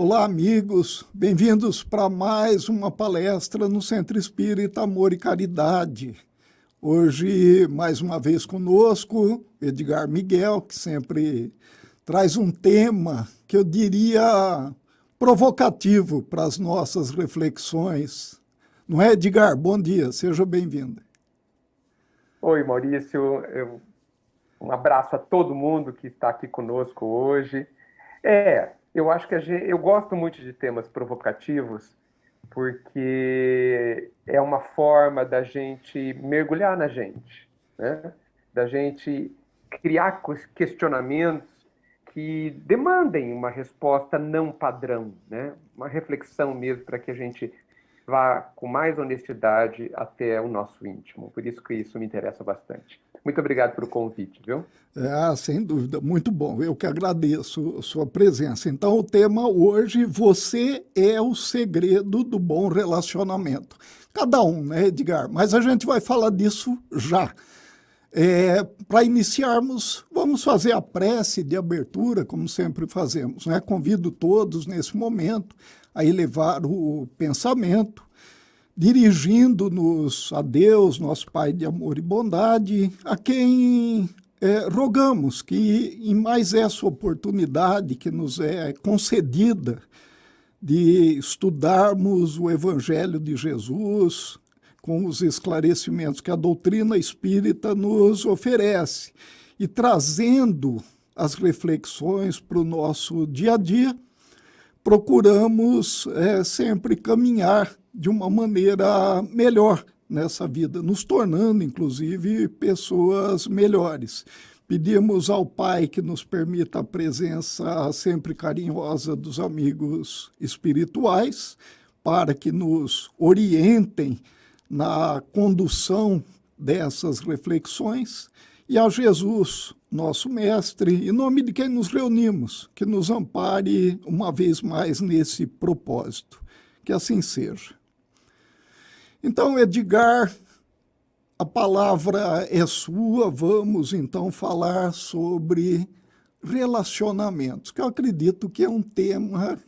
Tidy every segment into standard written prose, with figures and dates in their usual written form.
Olá, amigos. Bem-vindos para mais uma palestra no Centro Espírita Amor e Caridade. Hoje, mais uma vez conosco, Edgar Miguel, que sempre traz um tema que eu diria provocativo para as nossas reflexões. Não é, Edgar? Bom dia, seja bem-vindo. Oi, Maurício. Um abraço a todo mundo que está aqui conosco hoje. Eu acho que eu gosto muito de temas provocativos, porque é uma forma da gente mergulhar na gente, né? Da gente criar questionamentos que demandem uma resposta não padrão, né? Uma reflexão mesmo para que a gente vá com mais honestidade até o nosso íntimo. Por isso que isso me interessa bastante. Muito obrigado pelo convite, viu? Sem dúvida, muito bom. Eu que agradeço a sua presença. Então, o tema hoje, você é o segredo do bom relacionamento. Cada um, né, Edgar? Mas a gente vai falar disso já. Para iniciarmos, vamos fazer a prece de abertura, como sempre fazemos, né? Convido todos, nesse momento, a elevar o pensamento, dirigindo-nos a Deus, nosso Pai de amor e bondade, a quem rogamos que, em mais essa oportunidade que nos é concedida de estudarmos o Evangelho de Jesus com os esclarecimentos que a doutrina espírita nos oferece e trazendo as reflexões para o nosso dia a dia, procuramos sempre caminhar de uma maneira melhor nessa vida, nos tornando, inclusive, pessoas melhores. Pedimos ao Pai que nos permita a presença sempre carinhosa dos amigos espirituais, para que nos orientem na condução dessas reflexões, e a Jesus, nosso Mestre, em nome de quem nos reunimos, que nos ampare uma vez mais nesse propósito. Que assim seja. Então, Edgar, a palavra é sua. Vamos, então, falar sobre relacionamentos, que eu acredito que é um tema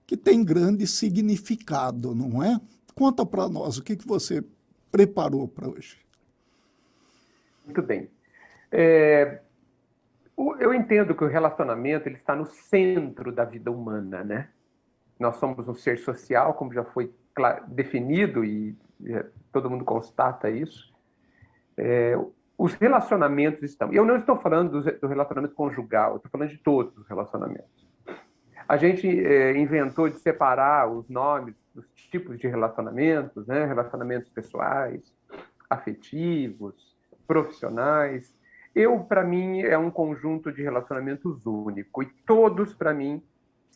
que tem grande significado, não é? Conta para nós o que você preparou para hoje. Muito bem. Eu entendo que o relacionamento ele está no centro da vida humana, né? Nós somos um ser social, como já foi definido e todo mundo constata isso. Os relacionamentos estão... Eu não estou falando do relacionamento conjugal, eu estou falando de todos os relacionamentos. A gente inventou de separar os nomes dos tipos de relacionamentos, né? Relacionamentos pessoais, afetivos, profissionais. Para mim, é um conjunto de relacionamentos único, e todos, para mim,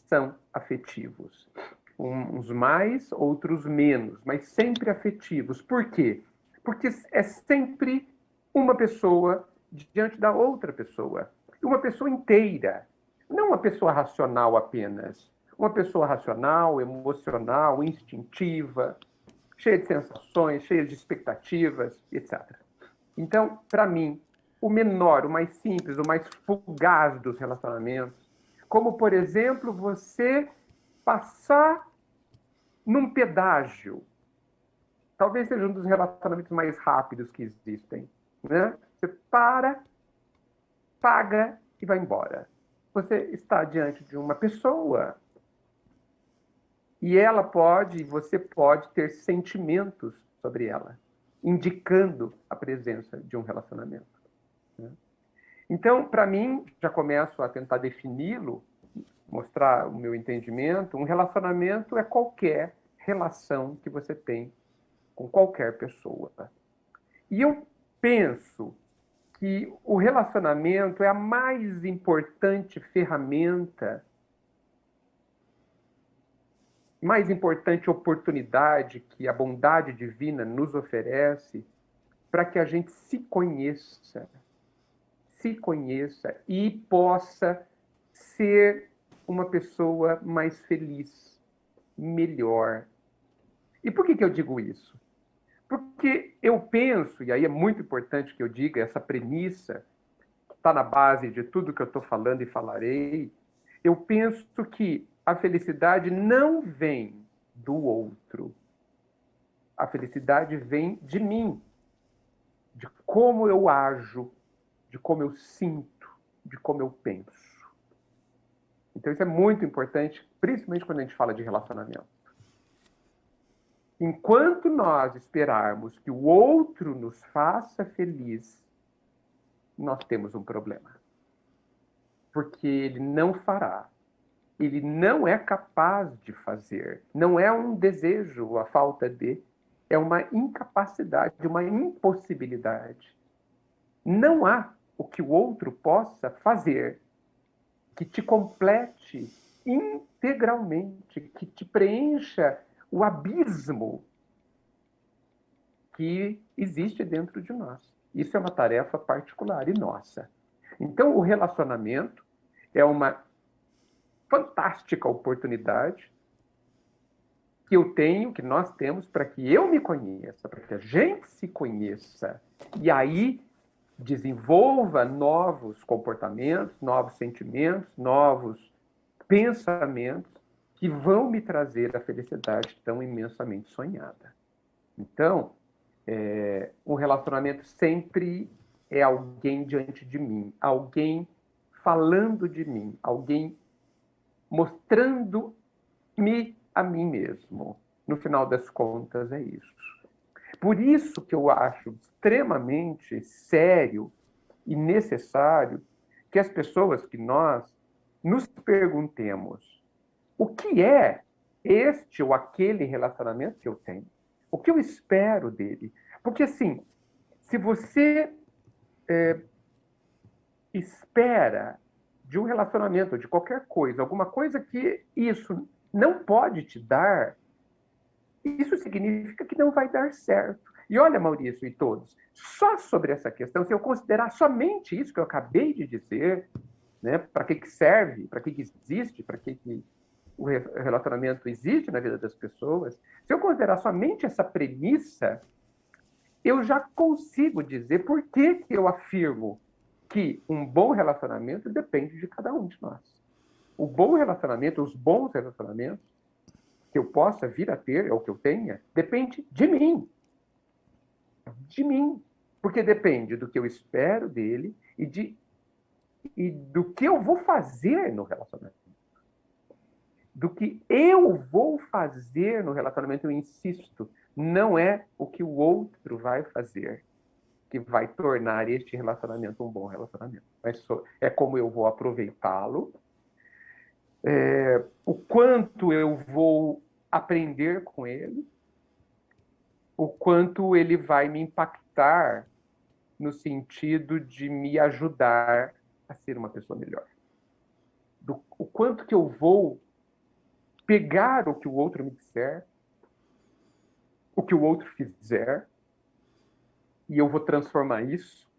são afetivos. Uns mais, outros menos, mas sempre afetivos. Por quê? Porque é sempre uma pessoa diante da outra pessoa. Uma pessoa inteira, não uma pessoa racional apenas. Uma pessoa racional, emocional, instintiva, cheia de sensações, cheia de expectativas, etc. Então, para mim, o menor, o mais simples, o mais fugaz dos relacionamentos, como, por exemplo, você passar num pedágio, talvez seja um dos relacionamentos mais rápidos que existem, né? Você para, paga e vai embora. Você está diante de uma pessoa e você pode ter sentimentos sobre ela, indicando a presença de um relacionamento. Então, para mim, já começo a tentar defini-lo, mostrar o meu entendimento. Um relacionamento é qualquer relação que você tem com qualquer pessoa. E eu penso que o relacionamento é a mais importante ferramenta, mais importante oportunidade que a bondade divina nos oferece para que a gente se conheça e possa ser uma pessoa mais feliz, melhor. E por que eu digo isso? Porque eu penso, e aí é muito importante que eu diga essa premissa, que está na base de tudo que eu estou falando e falarei, eu penso que a felicidade não vem do outro. A felicidade vem de mim, de como eu ajo, de como eu sinto, de como eu penso. Então isso é muito importante, principalmente quando a gente fala de relacionamento. Enquanto nós esperarmos que o outro nos faça feliz, nós temos um problema. Porque ele não fará. Ele não é capaz de fazer. Não é um desejo, a falta de. É uma incapacidade, uma impossibilidade. Não há o que o outro possa fazer que te complete integralmente, que te preencha o abismo que existe dentro de nós. Isso é uma tarefa particular e nossa. Então, o relacionamento é uma fantástica oportunidade que eu tenho, que nós temos, para que eu me conheça, para que a gente se conheça. E aí desenvolva novos comportamentos, novos sentimentos, novos pensamentos que vão me trazer a felicidade tão imensamente sonhada. Então, um relacionamento sempre é alguém diante de mim, alguém falando de mim, alguém mostrando-me a mim mesmo. No final das contas, é isso. Por isso que eu acho extremamente sério e necessário que as pessoas, que nós, nos perguntemos o que é este ou aquele relacionamento que eu tenho? O que eu espero dele? Porque, assim, se você espera de um relacionamento, de qualquer coisa, alguma coisa que isso não pode te dar, isso significa que não vai dar certo. E olha, Maurício e todos, só sobre essa questão, se eu considerar somente isso que eu acabei de dizer, né, para que serve, para que existe, para que o relacionamento existe na vida das pessoas, se eu considerar somente essa premissa, eu já consigo dizer por que eu afirmo que um bom relacionamento depende de cada um de nós. O bom relacionamento, os bons relacionamentos que eu possa vir a ter, ou que eu tenha, depende de mim. De mim. Porque depende do que eu espero dele e do que eu vou fazer no relacionamento. Do que eu vou fazer no relacionamento, eu insisto, não é o que o outro vai fazer que vai tornar este relacionamento um bom relacionamento. Mas é como eu vou aproveitá-lo, o quanto eu vou aprender com ele, o quanto ele vai me impactar no sentido de me ajudar a ser uma pessoa melhor. O quanto que eu vou pegar o que o outro me disser, o que o outro fizer, e eu vou transformar isso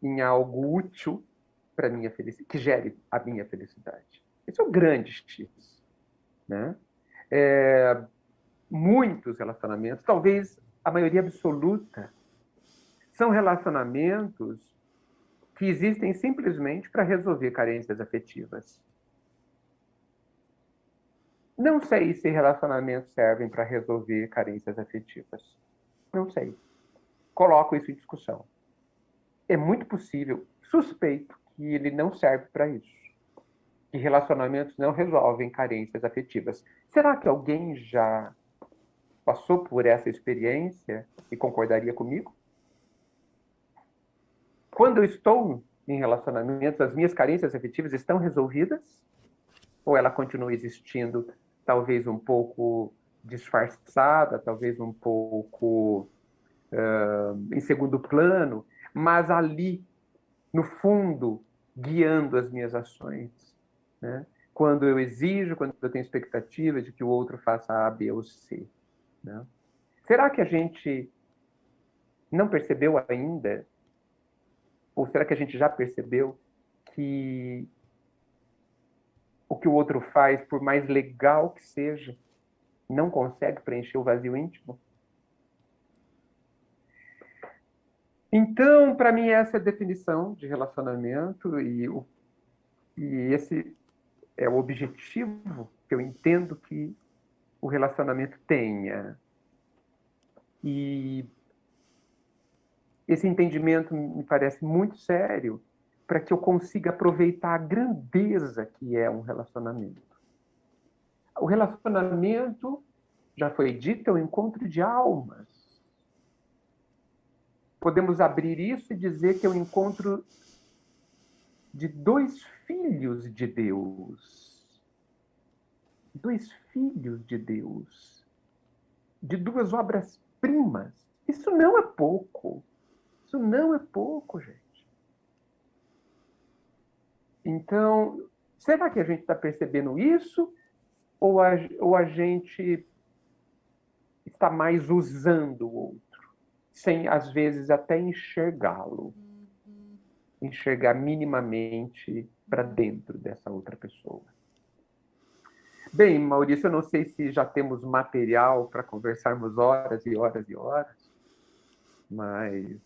em algo útil para minha felicidade, que gere a minha felicidade. Esse é o grande X, né? Muitos relacionamentos, talvez a maioria absoluta, são relacionamentos que existem simplesmente para resolver carências afetivas. Não sei se relacionamentos servem para resolver carências afetivas. Não sei. Coloco isso em discussão. É muito possível, suspeito, que ele não serve para isso. Que relacionamentos não resolvem carências afetivas. Será que alguém já passou por essa experiência e concordaria comigo? Quando eu estou em relacionamentos, as minhas carências afetivas estão resolvidas? Ou ela continua existindo, talvez um pouco disfarçada, talvez um pouco em segundo plano, mas ali, no fundo, guiando as minhas ações, né? Quando eu exijo, quando eu tenho expectativa de que o outro faça A, B ou C, né? Será que a gente não percebeu ainda, ou será que a gente já percebeu que o que o outro faz, por mais legal que seja, não consegue preencher o vazio íntimo? Então, para mim, essa é a definição de relacionamento e esse é o objetivo que eu entendo que o relacionamento tenha. E esse entendimento me parece muito sério para que eu consiga aproveitar a grandeza que é um relacionamento. O relacionamento, já foi dito, é um encontro de almas. Podemos abrir isso e dizer que é um encontro de dois filhos de Deus. Dois filhos de Deus. De duas obras-primas. Isso não é pouco. Isso não é pouco, gente. Então, será que a gente está percebendo isso? Ou a gente está mais usando o outro, sem, às vezes, até enxergá-lo? Enxergar minimamente para dentro dessa outra pessoa. Bem, Maurício, eu não sei se já temos material para conversarmos horas e horas e horas, mas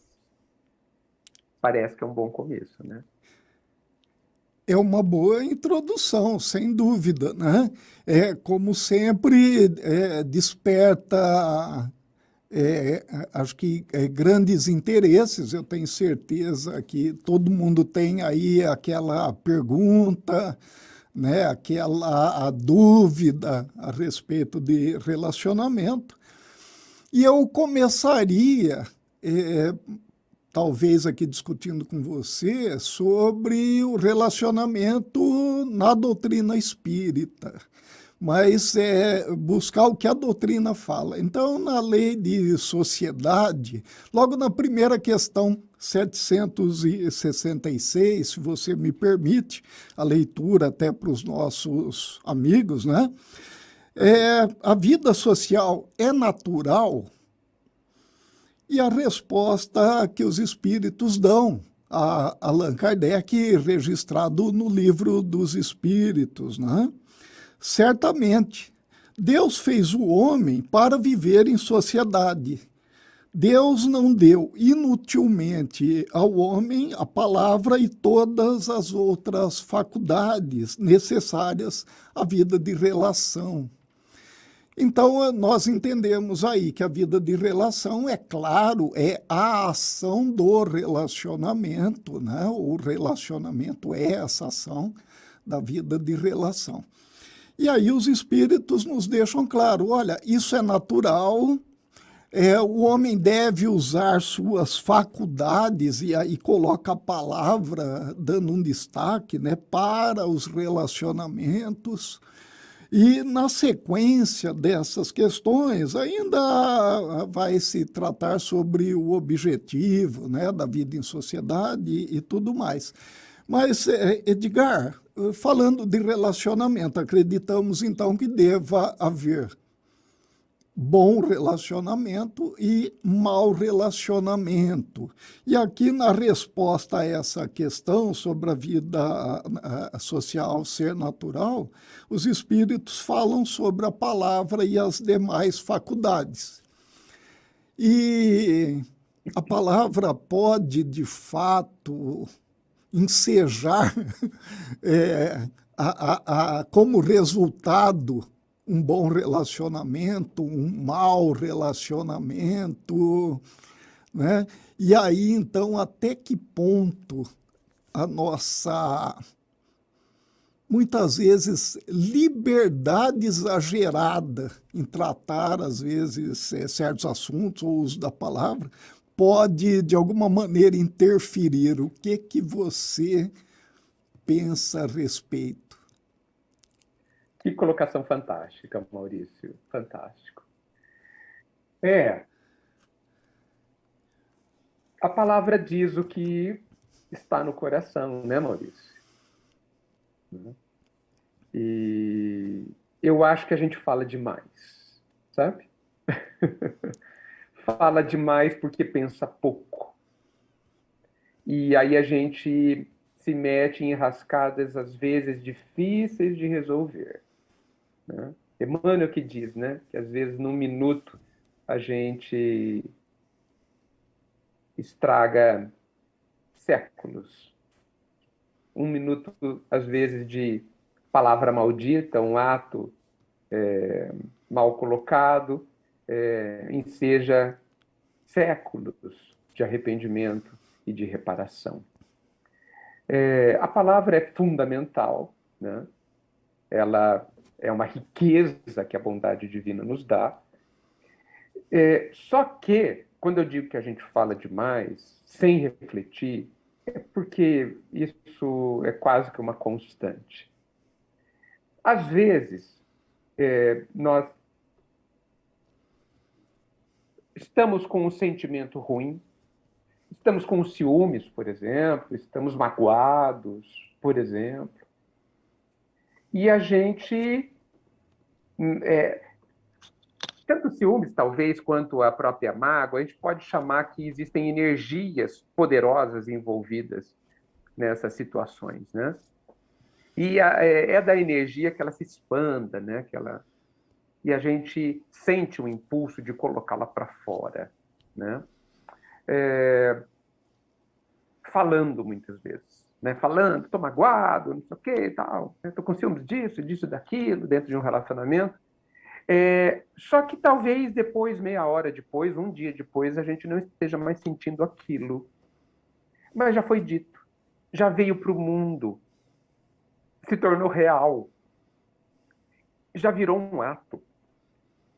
parece que é um bom começo, né? É uma boa introdução, sem dúvida, né? Como sempre, desperta, acho que grandes interesses. Eu tenho certeza que todo mundo tem aí aquela pergunta, né? Aquela a dúvida a respeito de relacionamento. E eu começaria talvez aqui discutindo com você sobre o relacionamento na doutrina espírita, mas buscar o que a doutrina fala. Então, na lei de sociedade, logo na primeira questão, 766, se você me permite, a leitura até para os nossos amigos, né? A vida social é natural? E a resposta que os espíritos dão a Allan Kardec, registrado no Livro dos Espíritos, né? Certamente, Deus fez o homem para viver em sociedade. Deus não deu inutilmente ao homem a palavra e todas as outras faculdades necessárias à vida de relação. Então, nós entendemos aí que a vida de relação, é claro, é a ação do relacionamento, né? O relacionamento é essa ação da vida de relação. E aí os espíritos nos deixam claro, olha, isso é natural, o homem deve usar suas faculdades, e aí coloca a palavra dando um destaque, né, para os relacionamentos. E, na sequência dessas questões, ainda vai se tratar sobre o objetivo, né, da vida em sociedade e tudo mais. Mas, Edgar, falando de relacionamento, acreditamos então que deva haver bom relacionamento e mau relacionamento. E aqui, na resposta a essa questão sobre a vida social ser natural, os espíritos falam sobre a palavra e as demais faculdades. E a palavra pode, de fato, ensejar como resultado um bom relacionamento, um mau relacionamento, né? E aí, então, até que ponto a nossa, muitas vezes, liberdade exagerada em tratar, às vezes, certos assuntos ou uso da palavra, pode, de alguma maneira, interferir? O que você pensa a respeito? Que colocação fantástica, Maurício. Fantástico. A palavra diz o que está no coração, né, Maurício? E eu acho que a gente fala demais, sabe? Fala demais porque pensa pouco. E aí a gente se mete em enrascadas, às vezes, difíceis de resolver, né? Emmanuel que diz, né, que às vezes num minuto a gente estraga séculos. Um minuto, às vezes, de palavra maldita, um ato mal colocado, enseja séculos de arrependimento e de reparação. A palavra é fundamental, né? Ela é uma riqueza que a bondade divina nos dá. Só que, quando eu digo que a gente fala demais, sem refletir, é porque isso é quase que uma constante. Às vezes, nós estamos com um sentimento ruim, estamos com ciúmes, por exemplo, estamos magoados, por exemplo, e a gente, tanto ciúmes, talvez, quanto a própria mágoa, a gente pode chamar que existem energias poderosas envolvidas nessas situações, né? E é da energia que ela se expanda, né? E a gente sente o impulso de colocá-la para fora, né? Falando muitas vezes, né? Falando, estou magoado, não sei o que, tal, estou com ciúmes disso, daquilo, dentro de um relacionamento. Só que talvez depois, meia hora depois, um dia depois, a gente não esteja mais sentindo aquilo. Mas já foi dito, já veio para o mundo, se tornou real, já virou um ato.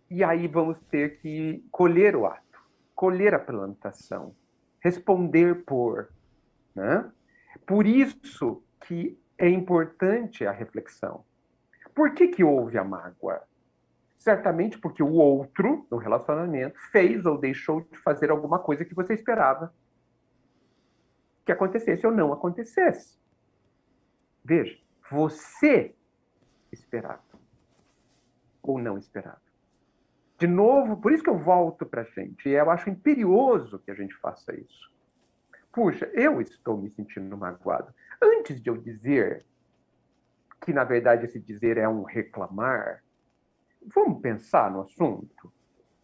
E aí vamos ter que colher o ato, colher a plantação, responder por, né? Por isso que é importante a reflexão. Por que houve a mágoa? Certamente porque o outro, no relacionamento, fez ou deixou de fazer alguma coisa que você esperava que acontecesse ou não acontecesse. Veja, você esperava ou não esperava. De novo, por isso que eu volto para a gente. E eu acho imperioso que a gente faça isso. Puxa, eu estou me sentindo magoado. Antes de eu dizer que, na verdade, esse dizer é um reclamar, vamos pensar no assunto.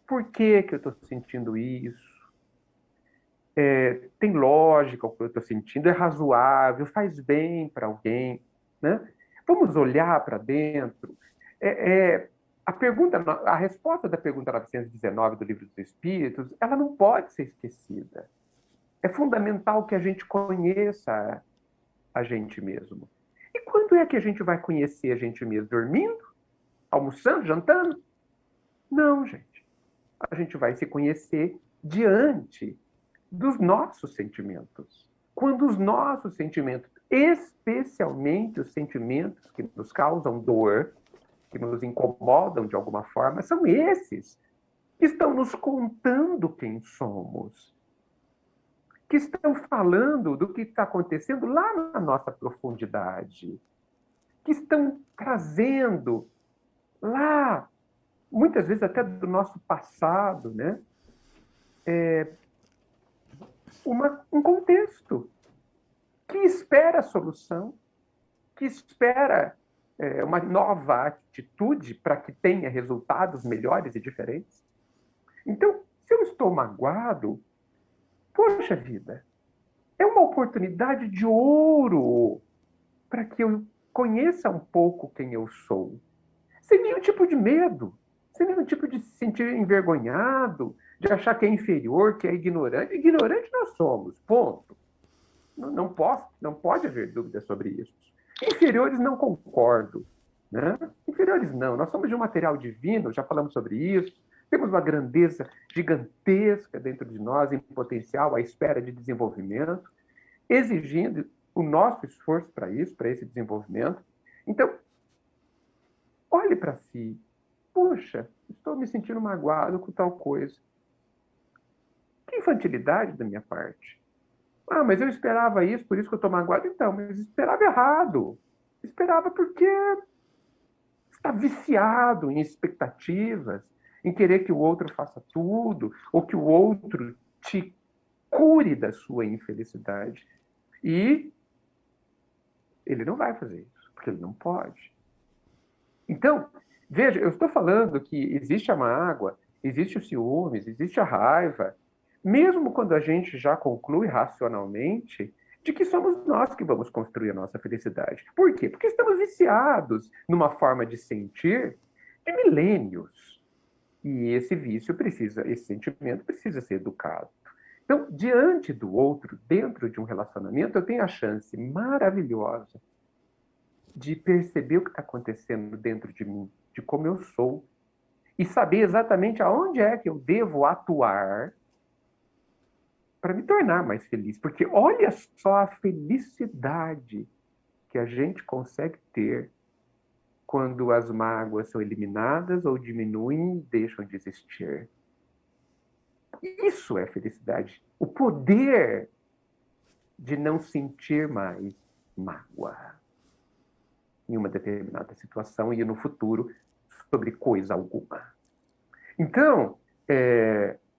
Por que eu estou sentindo isso? Tem lógica o que eu estou sentindo? É razoável? Faz bem para alguém? Né? Vamos olhar para dentro. A resposta da pergunta 919 do Livro dos Espíritos, ela não pode ser esquecida. É fundamental que a gente conheça a gente mesmo. E quando é que a gente vai conhecer a gente mesmo? Dormindo? Almoçando? Jantando? Não, gente. A gente vai se conhecer diante dos nossos sentimentos. Quando os nossos sentimentos, especialmente os sentimentos que nos causam dor, que nos incomodam de alguma forma, são esses que estão nos contando quem somos, que estão falando do que está acontecendo lá na nossa profundidade, que estão trazendo lá, muitas vezes até do nosso passado, né? Um contexto que espera a solução, que espera uma nova atitude para que tenha resultados melhores e diferentes. Então, se eu estou magoado, poxa vida, é uma oportunidade de ouro para que eu conheça um pouco quem eu sou, sem nenhum tipo de medo, sem nenhum tipo de se sentir envergonhado, de achar que é inferior, que é ignorante. Ignorante nós somos, ponto. Não pode haver dúvida sobre isso. Inferiores não concordo. Né? Inferiores não, nós somos de um material divino, já falamos sobre isso, temos uma grandeza gigantesca dentro de nós, em potencial, à espera de desenvolvimento, exigindo o nosso esforço para isso, para esse desenvolvimento. Então, olhe para si. Puxa, estou me sentindo magoado com tal coisa. Que infantilidade da minha parte. Ah, mas eu esperava isso, por isso que eu estou magoado. Então, mas esperava errado. Esperava porque está viciado em expectativas, em querer que o outro faça tudo, ou que o outro te cure da sua infelicidade. E ele não vai fazer isso, porque ele não pode. Então, veja, eu estou falando que existe a mágoa, existe o ciúmes, existe a raiva, mesmo quando a gente já conclui racionalmente de que somos nós que vamos construir a nossa felicidade. Por quê? Porque estamos viciados numa forma de sentir de milênios. E esse vício precisa, esse sentimento precisa ser educado. Então, diante do outro, dentro de um relacionamento, eu tenho a chance maravilhosa de perceber o que está acontecendo dentro de mim, de como eu sou, e saber exatamente aonde é que eu devo atuar para me tornar mais feliz. Porque olha só a felicidade que a gente consegue ter quando as mágoas são eliminadas ou diminuem e deixam de existir. Isso é felicidade. O poder de não sentir mais mágoa em uma determinada situação e no futuro sobre coisa alguma. Então,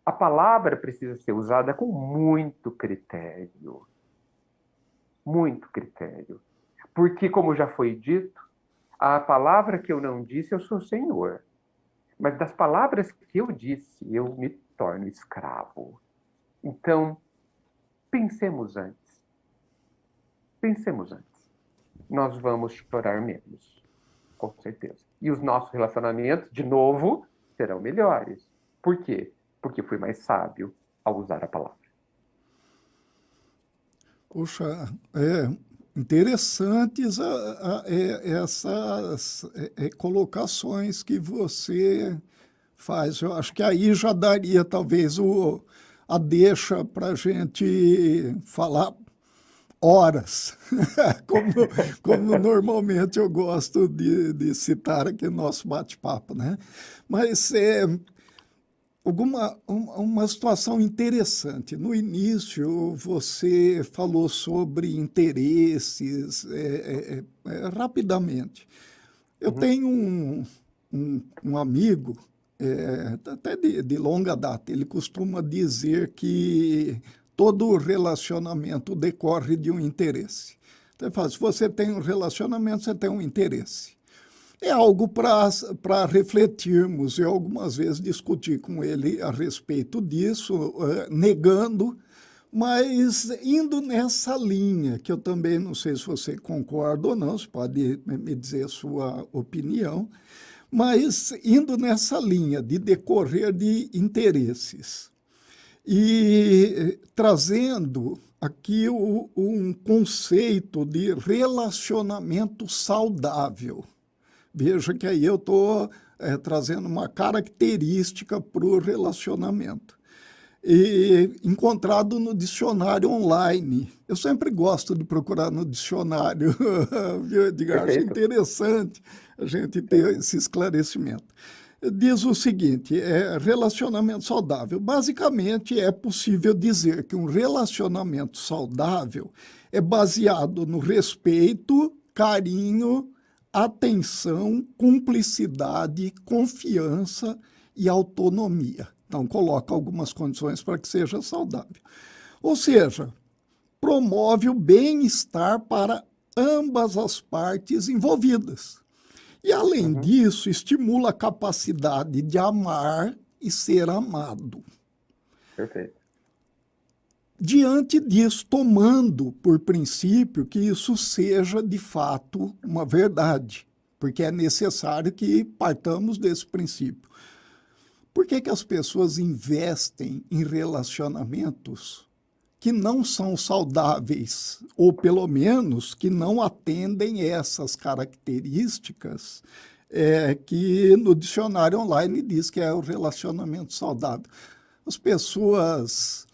a palavra precisa ser usada com muito critério. Muito critério. Porque, como já foi dito, a palavra que eu não disse, eu sou Senhor. Mas das palavras que eu disse, eu me torno escravo. Então, pensemos antes. Pensemos antes. Nós vamos chorar menos, com certeza. E os nossos relacionamentos, de novo, serão melhores. Por quê? Porque fui mais sábio ao usar a palavra. Poxa, interessantes essas colocações que você faz. Eu acho que aí já daria talvez a deixa para a gente falar horas, como, como normalmente eu gosto de citar aqui no nosso bate-papo, né? Mas uma situação interessante. No início, você falou sobre interesses rapidamente. Eu Uhum. tenho um amigo, até de longa data, ele costuma dizer que todo relacionamento decorre de um interesse. Então, ele fala, se você tem um relacionamento, você tem um interesse. É algo para refletirmos e algumas vezes discutir com ele a respeito disso, negando, mas indo nessa linha, que eu também não sei se você concorda ou não, você pode me dizer a sua opinião, mas indo nessa linha de decorrer de interesses e trazendo aqui um conceito de relacionamento saudável. Veja que aí eu estou trazendo uma característica para o relacionamento. E encontrado no dicionário online. Eu sempre gosto de procurar no dicionário, viu, Edgar? Acho Perfeito. interessante a gente ter esse esclarecimento. Diz o seguinte, relacionamento saudável. Basicamente, é possível dizer que um relacionamento saudável é baseado no respeito, carinho, atenção, cumplicidade, confiança e autonomia. Então, coloca algumas condições para que seja saudável. Ou seja, promove o bem-estar para ambas as partes envolvidas. E, além Uhum. disso, estimula a capacidade de amar e ser amado. Perfeito. Diante disso, tomando por princípio que isso seja de fato uma verdade, porque é necessário que partamos desse princípio. Por que as pessoas investem em relacionamentos que não são saudáveis, ou pelo menos que não atendem essas características que no dicionário online diz que é o relacionamento saudável? As pessoas,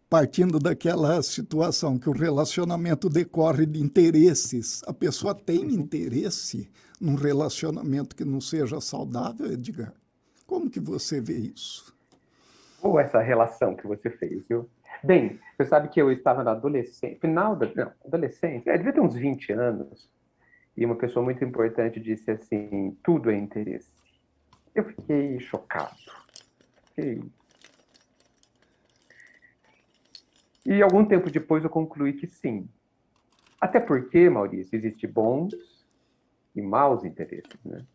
partindo daquela situação que o relacionamento decorre de interesses, a pessoa tem Uhum. interesse num relacionamento que não seja saudável, Edgar? Como que você vê isso? Ou essa relação que você fez, viu? Bem, você sabe que eu estava na adolescência, final da não, adolescência, devia ter uns 20 anos, e uma pessoa muito importante disse assim, tudo é interesse. Eu fiquei chocado. Fiquei... E algum tempo depois eu concluí que sim. Até porque, Maurício, existem bons e maus interesses, né?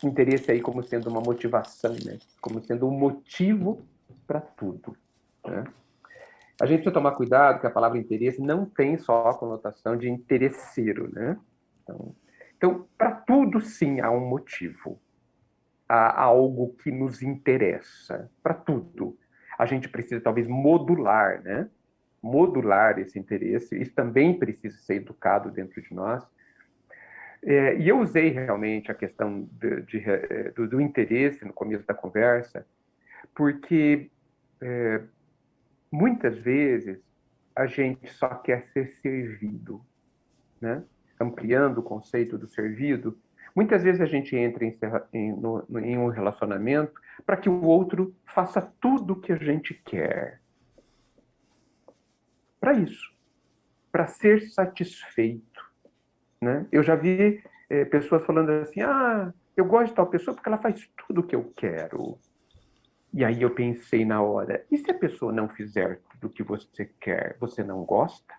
Interesse aí como sendo uma motivação, né? Como sendo um motivo para tudo, né? A gente precisa tomar cuidado que a palavra interesse não tem só a conotação de interesseiro, né? Então para tudo, sim, há um motivo. Há algo que nos interessa. Para tudo. A gente precisa, talvez, modular, né? Modular esse interesse. Isso também precisa ser educado dentro de nós. E eu usei realmente a questão do interesse no começo da conversa, porque muitas vezes a gente só quer ser servido, né? Ampliando o conceito do servido, muitas vezes a gente entra em um relacionamento para que o outro faça tudo o que a gente quer. Para isso, para ser satisfeito, né? Eu já vi pessoas falando assim, eu gosto de tal pessoa porque ela faz tudo o que eu quero. E aí eu pensei na hora, e se a pessoa não fizer tudo o que você quer, você não gosta?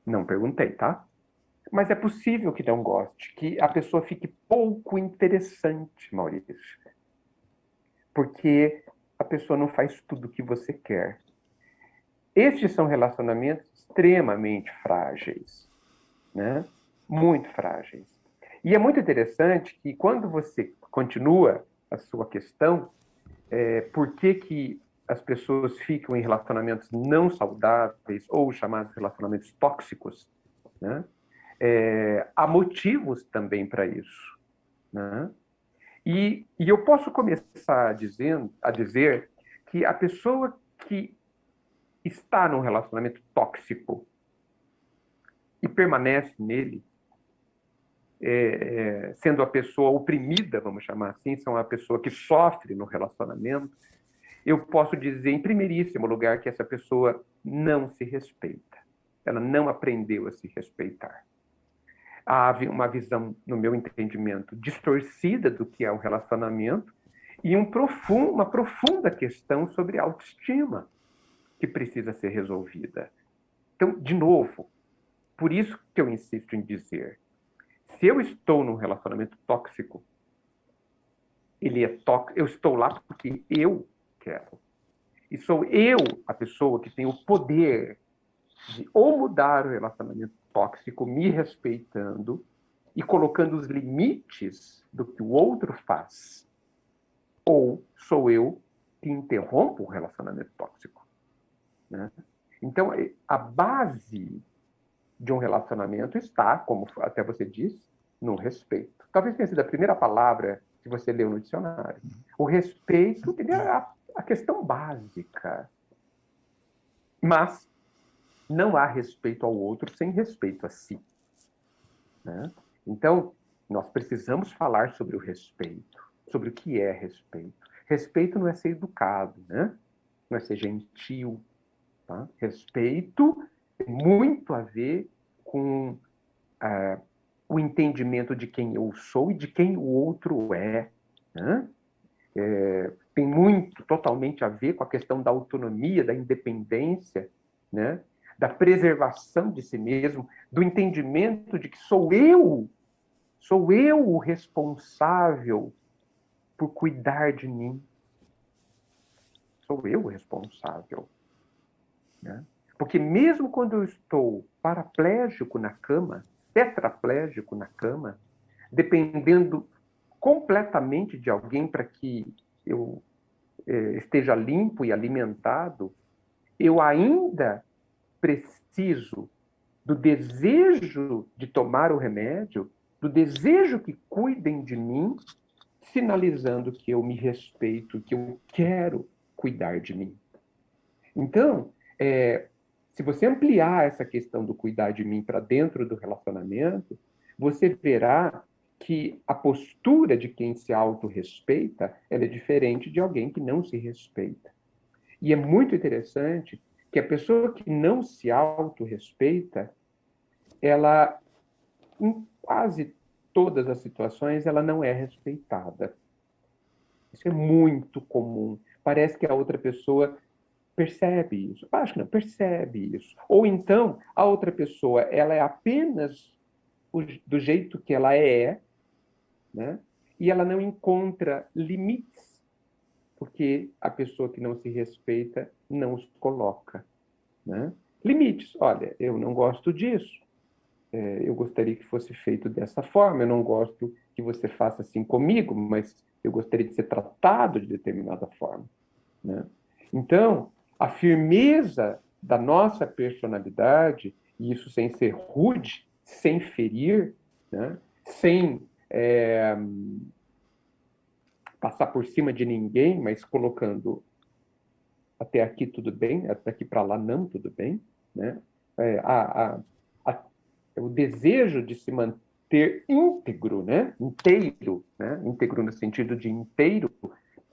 Não perguntei, tá? Mas é possível que não goste, que a pessoa fique pouco interessante, Maurício. Porque a pessoa não faz tudo o que você quer. Estes são relacionamentos extremamente frágeis, né? Muito frágeis. E é muito interessante que quando você continua a sua questão, por que as pessoas ficam em relacionamentos não saudáveis ou chamados relacionamentos tóxicos, né? Há motivos também para isso, né? E eu posso começar a dizer que a pessoa que está num relacionamento tóxico e permanece nele, sendo a pessoa oprimida, vamos chamar assim, são a pessoa que sofre no relacionamento, eu posso dizer, em primeiríssimo lugar, que essa pessoa não se respeita. Ela não aprendeu a se respeitar. Há uma visão, no meu entendimento, distorcida do que é um relacionamento e uma profunda questão sobre autoestima que precisa ser resolvida. Então, de novo, por isso que eu insisto em dizer, se eu estou num relacionamento tóxico, eu estou lá porque eu quero. E sou eu a pessoa que tem o poder de ou mudar o relacionamento tóxico, me respeitando e colocando os limites do que o outro faz, ou sou eu que interrompo o relacionamento tóxico, né? Então, a base de um relacionamento está, como até você disse, no respeito. Talvez tenha sido a primeira palavra que você leu no dicionário. O respeito é a questão básica. Mas não há respeito ao outro sem respeito a si, né? Então, nós precisamos falar sobre o respeito, sobre o que é respeito. Respeito não é ser educado, né? Não é ser gentil, tá? Respeito tem muito a ver com o entendimento de quem eu sou e de quem o outro é, né? Tem muito, totalmente a ver com a questão da autonomia, da independência, né? Da preservação de si mesmo, do entendimento de que sou eu o responsável por cuidar de mim. Sou eu o responsável, né? Porque mesmo quando eu estou paraplégico na cama, tetraplégico na cama, dependendo completamente de alguém para que eu esteja limpo e alimentado, eu ainda preciso do desejo de tomar o remédio, do desejo que cuidem de mim, sinalizando que eu me respeito, que eu quero cuidar de mim. Então, se você ampliar essa questão do cuidar de mim para dentro do relacionamento, você verá que a postura de quem se autorrespeita, ela é diferente de alguém que não se respeita. E é muito interessante que a pessoa que não se autorrespeita, ela, em quase todas as situações, ela não é respeitada. Isso é muito comum. Parece que a outra pessoa percebe isso. Acho que não, percebe isso. Ou então, a outra pessoa, ela é apenas do jeito que ela é, né? E ela não encontra limites porque a pessoa que não se respeita não os coloca, né? Limites. Olha, eu não gosto disso. Eu gostaria que fosse feito dessa forma. Eu não gosto que você faça assim comigo, mas eu gostaria de ser tratado de determinada forma, né? Então, a firmeza da nossa personalidade, e isso sem ser rude, sem ferir, né? Sem passar por cima de ninguém, mas colocando até aqui tudo bem, até aqui para lá não tudo bem, né? É, a, o desejo de se manter íntegro, né? Inteiro, né? Íntegro no sentido de inteiro,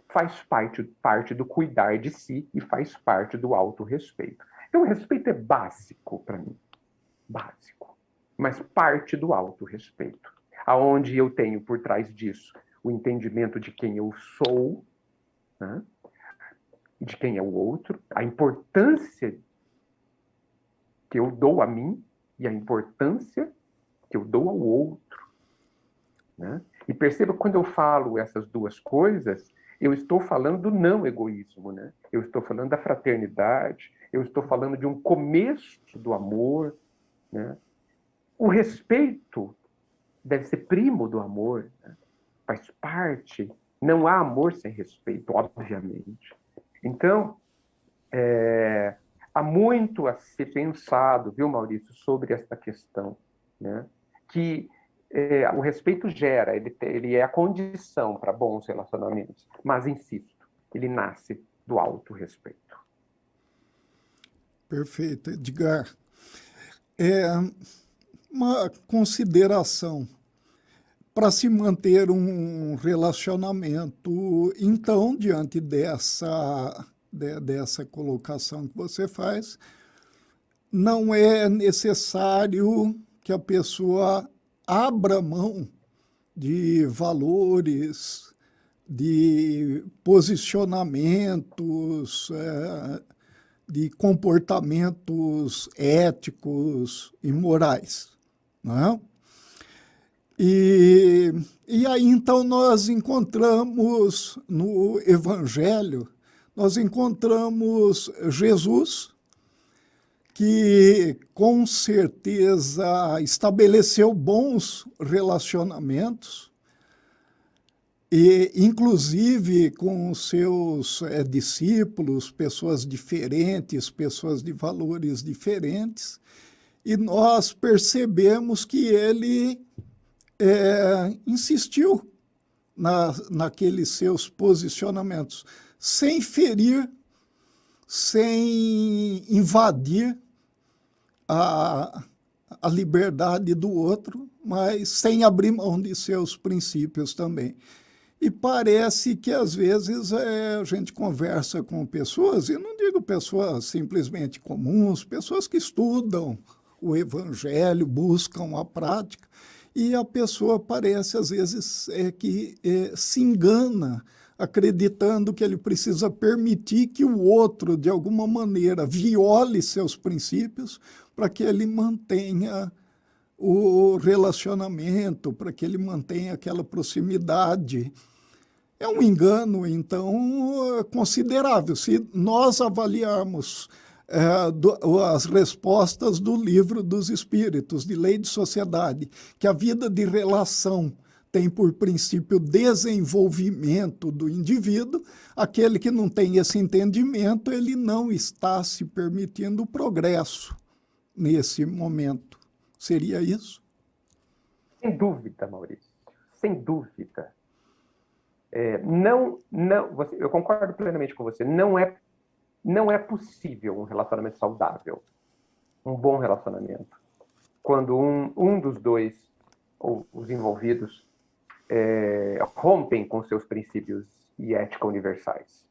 faz parte do cuidar de si e faz parte do autorrespeito. Então, o respeito é básico para mim, básico, mas parte do autorrespeito, aonde eu tenho por trás disso o entendimento de quem eu sou, né? De quem é o outro, a importância que eu dou a mim e a importância que eu dou ao outro, né? E perceba, quando eu falo essas duas coisas, eu estou falando do não egoísmo, né? Eu estou falando da fraternidade, eu estou falando de um começo do amor, né? O respeito deve ser primo do amor, né? Faz parte. Não há amor sem respeito, obviamente. Então, há muito a ser pensado, viu, Maurício, sobre esta questão, né? Que o respeito gera, ele é a condição para bons relacionamentos, mas, insisto, ele nasce do autorrespeito. Perfeito, Edgar. É uma consideração para se manter um relacionamento. Então, diante dessa colocação que você faz, não é necessário que a pessoa abra mão de valores, de posicionamentos, de comportamentos éticos e morais, não é? E aí, então, nós encontramos no Evangelho, nós encontramos Jesus, que com certeza estabeleceu bons relacionamentos, e inclusive com os seus discípulos, pessoas diferentes, pessoas de valores diferentes, e nós percebemos que ele insistiu naqueles seus posicionamentos, sem ferir, sem invadir a liberdade do outro, mas sem abrir mão de seus princípios também. E parece que, às vezes, a gente conversa com pessoas, e não digo pessoas simplesmente comuns, pessoas que estudam o Evangelho, buscam a prática, e a pessoa parece, às vezes, que se engana, acreditando que ele precisa permitir que o outro, de alguma maneira, viole seus princípios para que ele mantenha o relacionamento, para que ele mantenha aquela proximidade. É um engano, então, considerável. Se nós avaliarmos as respostas do Livro dos Espíritos, de Lei de Sociedade, que a vida de relação tem por princípio desenvolvimento do indivíduo, aquele que não tem esse entendimento, ele não está se permitindo o progresso nesse momento. Seria isso? Sem dúvida, Maurício, sem dúvida. Eu concordo plenamente com você. Não é possível um relacionamento saudável, um bom relacionamento, quando um dos dois, ou os envolvidos, rompem com seus princípios e ética universais.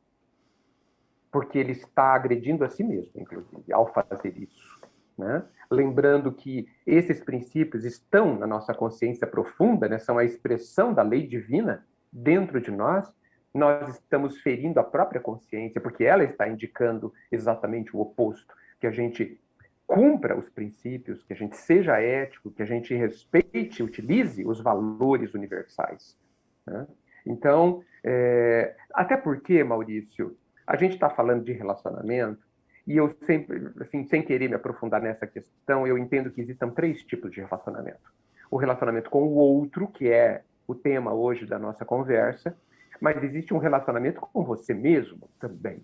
Porque ele está agredindo a si mesmo, inclusive, ao fazer isso, né? Lembrando que esses princípios estão na nossa consciência profunda, né? São a expressão da lei divina dentro de nós. Nós estamos ferindo a própria consciência, porque ela está indicando exatamente o oposto, que a gente cumpra os princípios, que a gente seja ético, que a gente respeite, utilize os valores universais, né? Então, Até porque, Maurício, a gente está falando de relacionamento, e eu sempre, assim, sem querer me aprofundar nessa questão, eu entendo que existam 3 tipos de relacionamento. O relacionamento com o outro, que é o tema hoje da nossa conversa, mas existe um relacionamento com você mesmo também.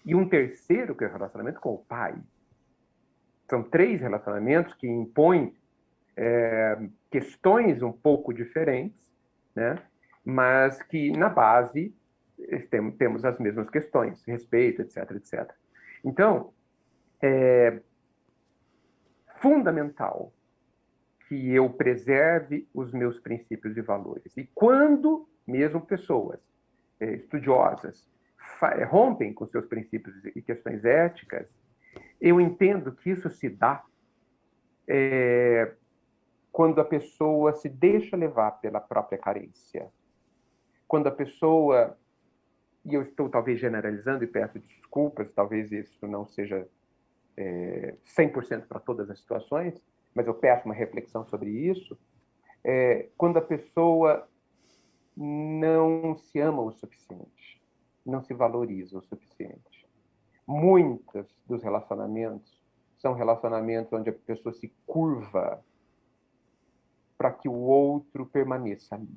E um terceiro, que é o relacionamento com o pai. São 3 relacionamentos que impõem questões um pouco diferentes, né? Mas que, na base, temos as mesmas questões, respeito, etc, etc. Então, é fundamental que eu preserve os meus princípios e valores. E quando mesmo pessoas estudiosas rompem com seus princípios e questões éticas, eu entendo que isso se dá quando a pessoa se deixa levar pela própria carência. Quando a pessoa, e eu estou talvez generalizando e peço desculpas, talvez isso não seja 100% para todas as situações, mas eu peço uma reflexão sobre isso, quando a pessoa não se ama o suficiente, não se valoriza o suficiente. Muitos dos relacionamentos são relacionamentos onde a pessoa se curva para que o outro permaneça ali.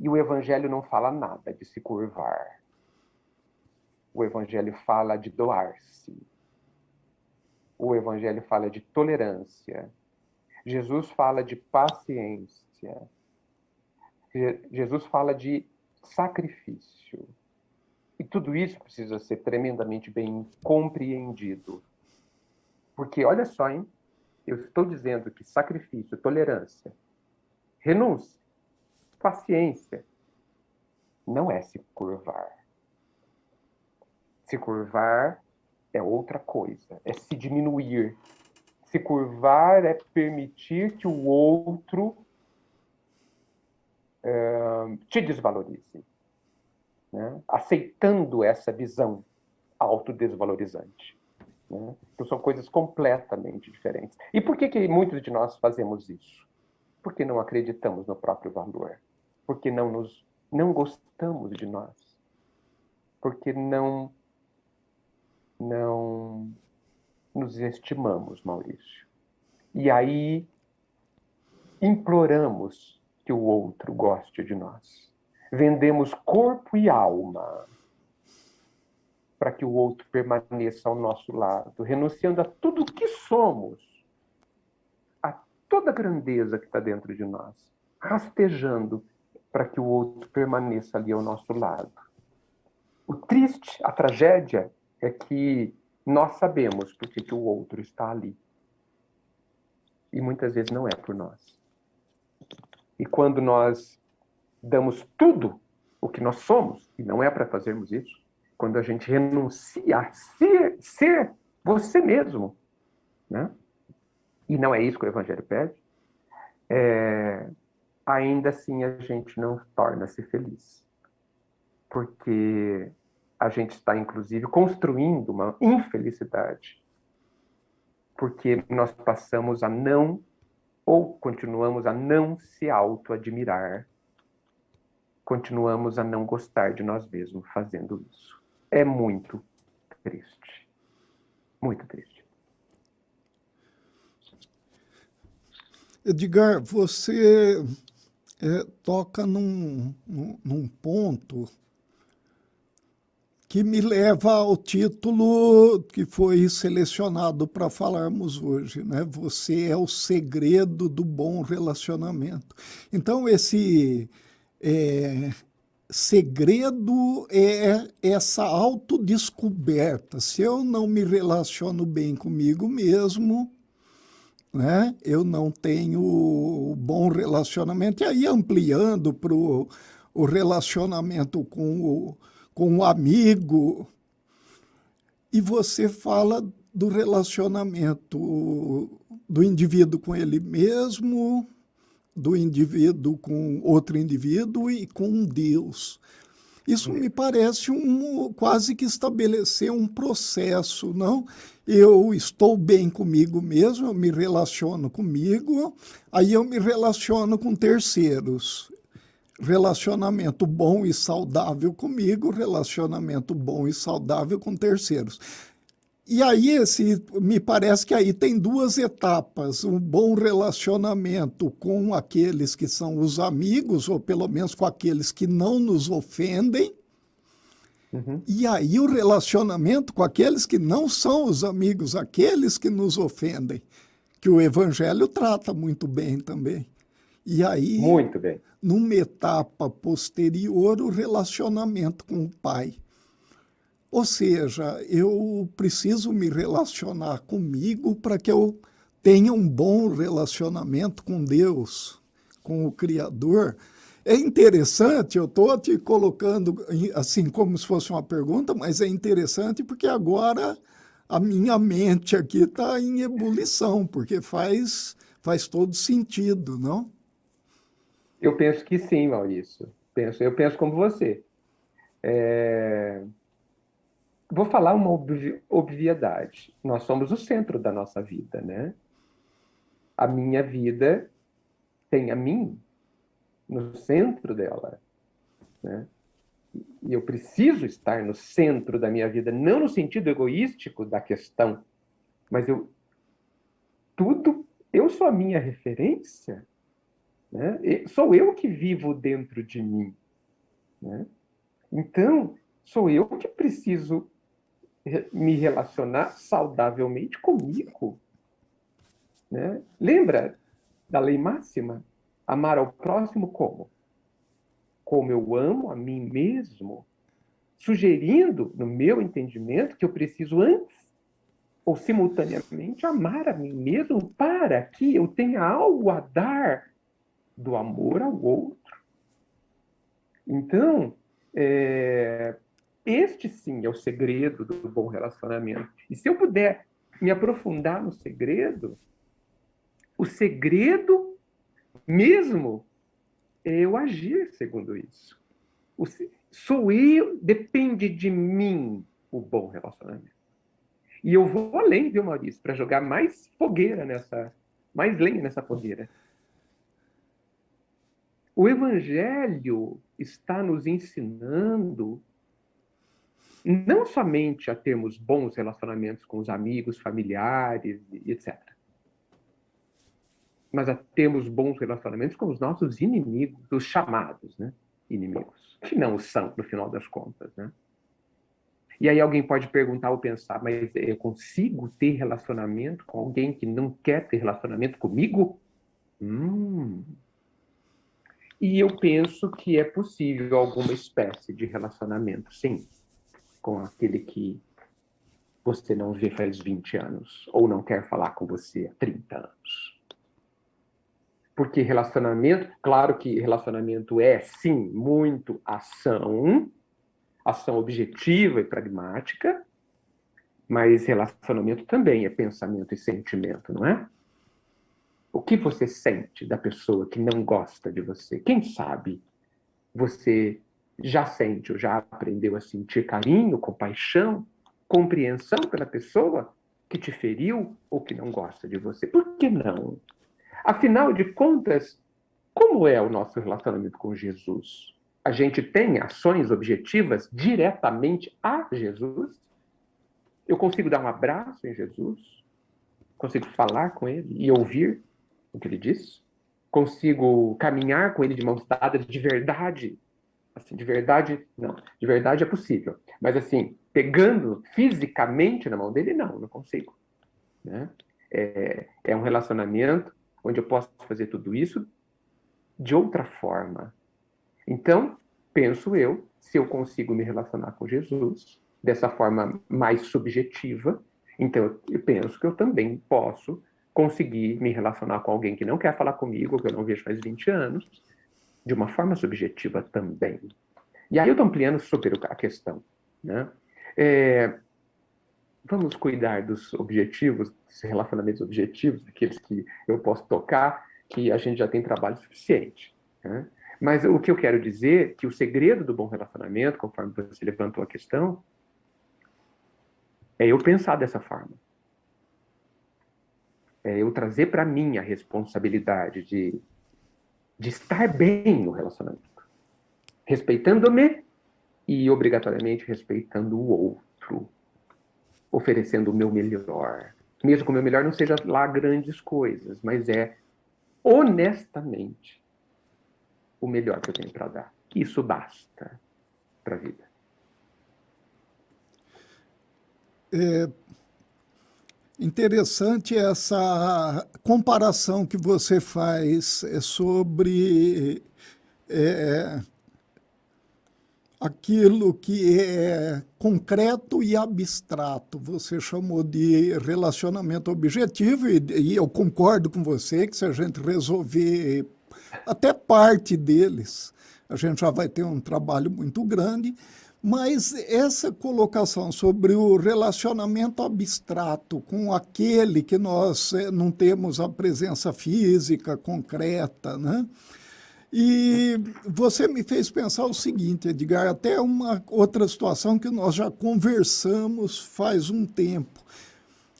E o Evangelho não fala nada de se curvar. O Evangelho fala de doar-se. O Evangelho fala de tolerância. Jesus fala de paciência. Jesus fala de sacrifício. E tudo isso precisa ser tremendamente bem compreendido. Porque, olha só, hein? Eu estou dizendo que sacrifício, tolerância, renúncia, paciência, não é se curvar. Se curvar é outra coisa, é se diminuir. Se curvar é permitir que o outro te desvalorize, né? Aceitando essa visão autodesvalorizante. Né? Então, são coisas completamente diferentes. E por que muitos de nós fazemos isso? Porque não acreditamos no próprio valor. Porque não gostamos de nós. Porque não nos estimamos, Maurício. E aí imploramos que o outro goste de nós. Vendemos corpo e alma para que o outro permaneça ao nosso lado, renunciando a tudo o que somos, a toda a grandeza que está dentro de nós, rastejando para que o outro permaneça ali ao nosso lado. O triste, a tragédia, é que nós sabemos por que o outro está ali. E muitas vezes não é por nós. E quando nós damos tudo o que nós somos, e não é para fazermos isso, quando a gente renuncia a ser você mesmo, né? E não é isso que o Evangelho pede, ainda assim a gente não torna-se feliz. Porque a gente está, inclusive, construindo uma infelicidade. Porque nós passamos a não, ou continuamos a não se auto-admirar, continuamos a não gostar de nós mesmos fazendo isso. É muito triste. Muito triste. Edgar, você toca num ponto que me leva ao título que foi selecionado para falarmos hoje, né? Você é o segredo do bom relacionamento. Então, esse segredo é essa autodescoberta. Se eu não me relaciono bem comigo mesmo, né, eu não tenho bom relacionamento. E aí, ampliando para o relacionamento com o amigo, e você fala do relacionamento do indivíduo com ele mesmo, do indivíduo com outro indivíduo e com Deus. Isso me parece quase que estabelecer um processo, não? Eu estou bem comigo mesmo, eu me relaciono comigo, aí eu me relaciono com terceiros. Relacionamento bom e saudável comigo, relacionamento bom e saudável com terceiros. E aí, me parece que aí tem duas etapas: um bom relacionamento com aqueles que são os amigos, ou pelo menos com aqueles que não nos ofendem, Uhum. e aí o relacionamento com aqueles que não são os amigos, aqueles que nos ofendem, que o Evangelho trata muito bem também. E aí, Muito bem. numa etapa posterior, o relacionamento com o Pai. Ou seja, eu preciso me relacionar comigo para que eu tenha um bom relacionamento com Deus, com o Criador. É interessante, eu estou te colocando assim como se fosse uma pergunta, mas é interessante porque agora a minha mente aqui está em ebulição, porque faz todo sentido, não? Eu penso que sim, Maurício. Eu penso como você. Vou falar uma obviedade. Nós somos o centro da nossa vida, né? A minha vida tem a mim no centro dela, né? E eu preciso estar no centro da minha vida, não no sentido egoístico da questão, mas eu sou a minha referência, né? Sou eu que vivo dentro de mim, né? Então, sou eu que preciso me relacionar saudavelmente comigo, né? Lembra da lei máxima? Amar ao próximo como? Como eu amo a mim mesmo, sugerindo, no meu entendimento, que eu preciso antes ou simultaneamente amar a mim mesmo para que eu tenha algo a dar do amor ao outro. Então, este sim é o segredo do bom relacionamento. E se eu puder me aprofundar no segredo, o segredo mesmo é eu agir segundo isso. Sou eu, depende de mim o bom relacionamento. E eu vou além, viu, Maurício, para jogar mais mais lenha nessa fogueira. O Evangelho está nos ensinando não somente a termos bons relacionamentos com os amigos, familiares, etc., mas a termos bons relacionamentos com os nossos inimigos, os chamados, né? Inimigos, que não são, no final das contas, né? E aí alguém pode perguntar ou pensar, mas eu consigo ter relacionamento com alguém que não quer ter relacionamento comigo? E eu penso que é possível alguma espécie de relacionamento, sim, com aquele que você não vê faz 20 anos, ou não quer falar com você há 30 anos. Porque relacionamento, claro que relacionamento é, sim, muito ação objetiva e pragmática, mas relacionamento também é pensamento e sentimento, não é? O que você sente da pessoa que não gosta de você? Quem sabe você já sente ou já aprendeu a sentir carinho, compaixão, compreensão pela pessoa que te feriu ou que não gosta de você? Por que não? Afinal de contas, como é o nosso relacionamento com Jesus? A gente tem ações objetivas diretamente a Jesus? Eu consigo dar um abraço em Jesus? Consigo falar com ele e ouvir o que ele diz? Consigo caminhar com ele de mãos dadas de verdade? Assim, de verdade, não. De verdade é possível. Mas assim, pegando fisicamente na mão dele, não consigo. Né? É um relacionamento onde eu posso fazer tudo isso de outra forma. Então, penso eu, se eu consigo me relacionar com Jesus dessa forma mais subjetiva, então eu penso que eu também posso conseguir me relacionar com alguém que não quer falar comigo, que eu não vejo faz 20 anos, de uma forma subjetiva também. E aí eu estou ampliando super a questão. Né? Vamos cuidar dos objetivos, dos relacionamentos objetivos, aqueles que eu posso tocar, que a gente já tem trabalho suficiente. Né? Mas o que eu quero dizer é que o segredo do bom relacionamento, conforme você levantou a questão, é eu pensar dessa forma. É eu trazer para mim a responsabilidade de estar bem no relacionamento. respeitando-me e obrigatoriamente respeitando o outro, oferecendo o meu melhor. Mesmo que o meu melhor não seja lá grandes coisas, mas é honestamente o melhor que eu tenho para dar. Isso basta para a vida. Interessante essa comparação que você faz sobre aquilo que é concreto e abstrato. Você chamou de relacionamento objetivo, e eu concordo com você que se a gente resolver até parte deles, a gente já vai ter um trabalho muito grande. Mas essa colocação sobre o relacionamento abstrato com aquele que nós não temos a presença física concreta, né? E você me fez pensar o seguinte, Edgar, até uma outra situação que nós já conversamos faz um tempo.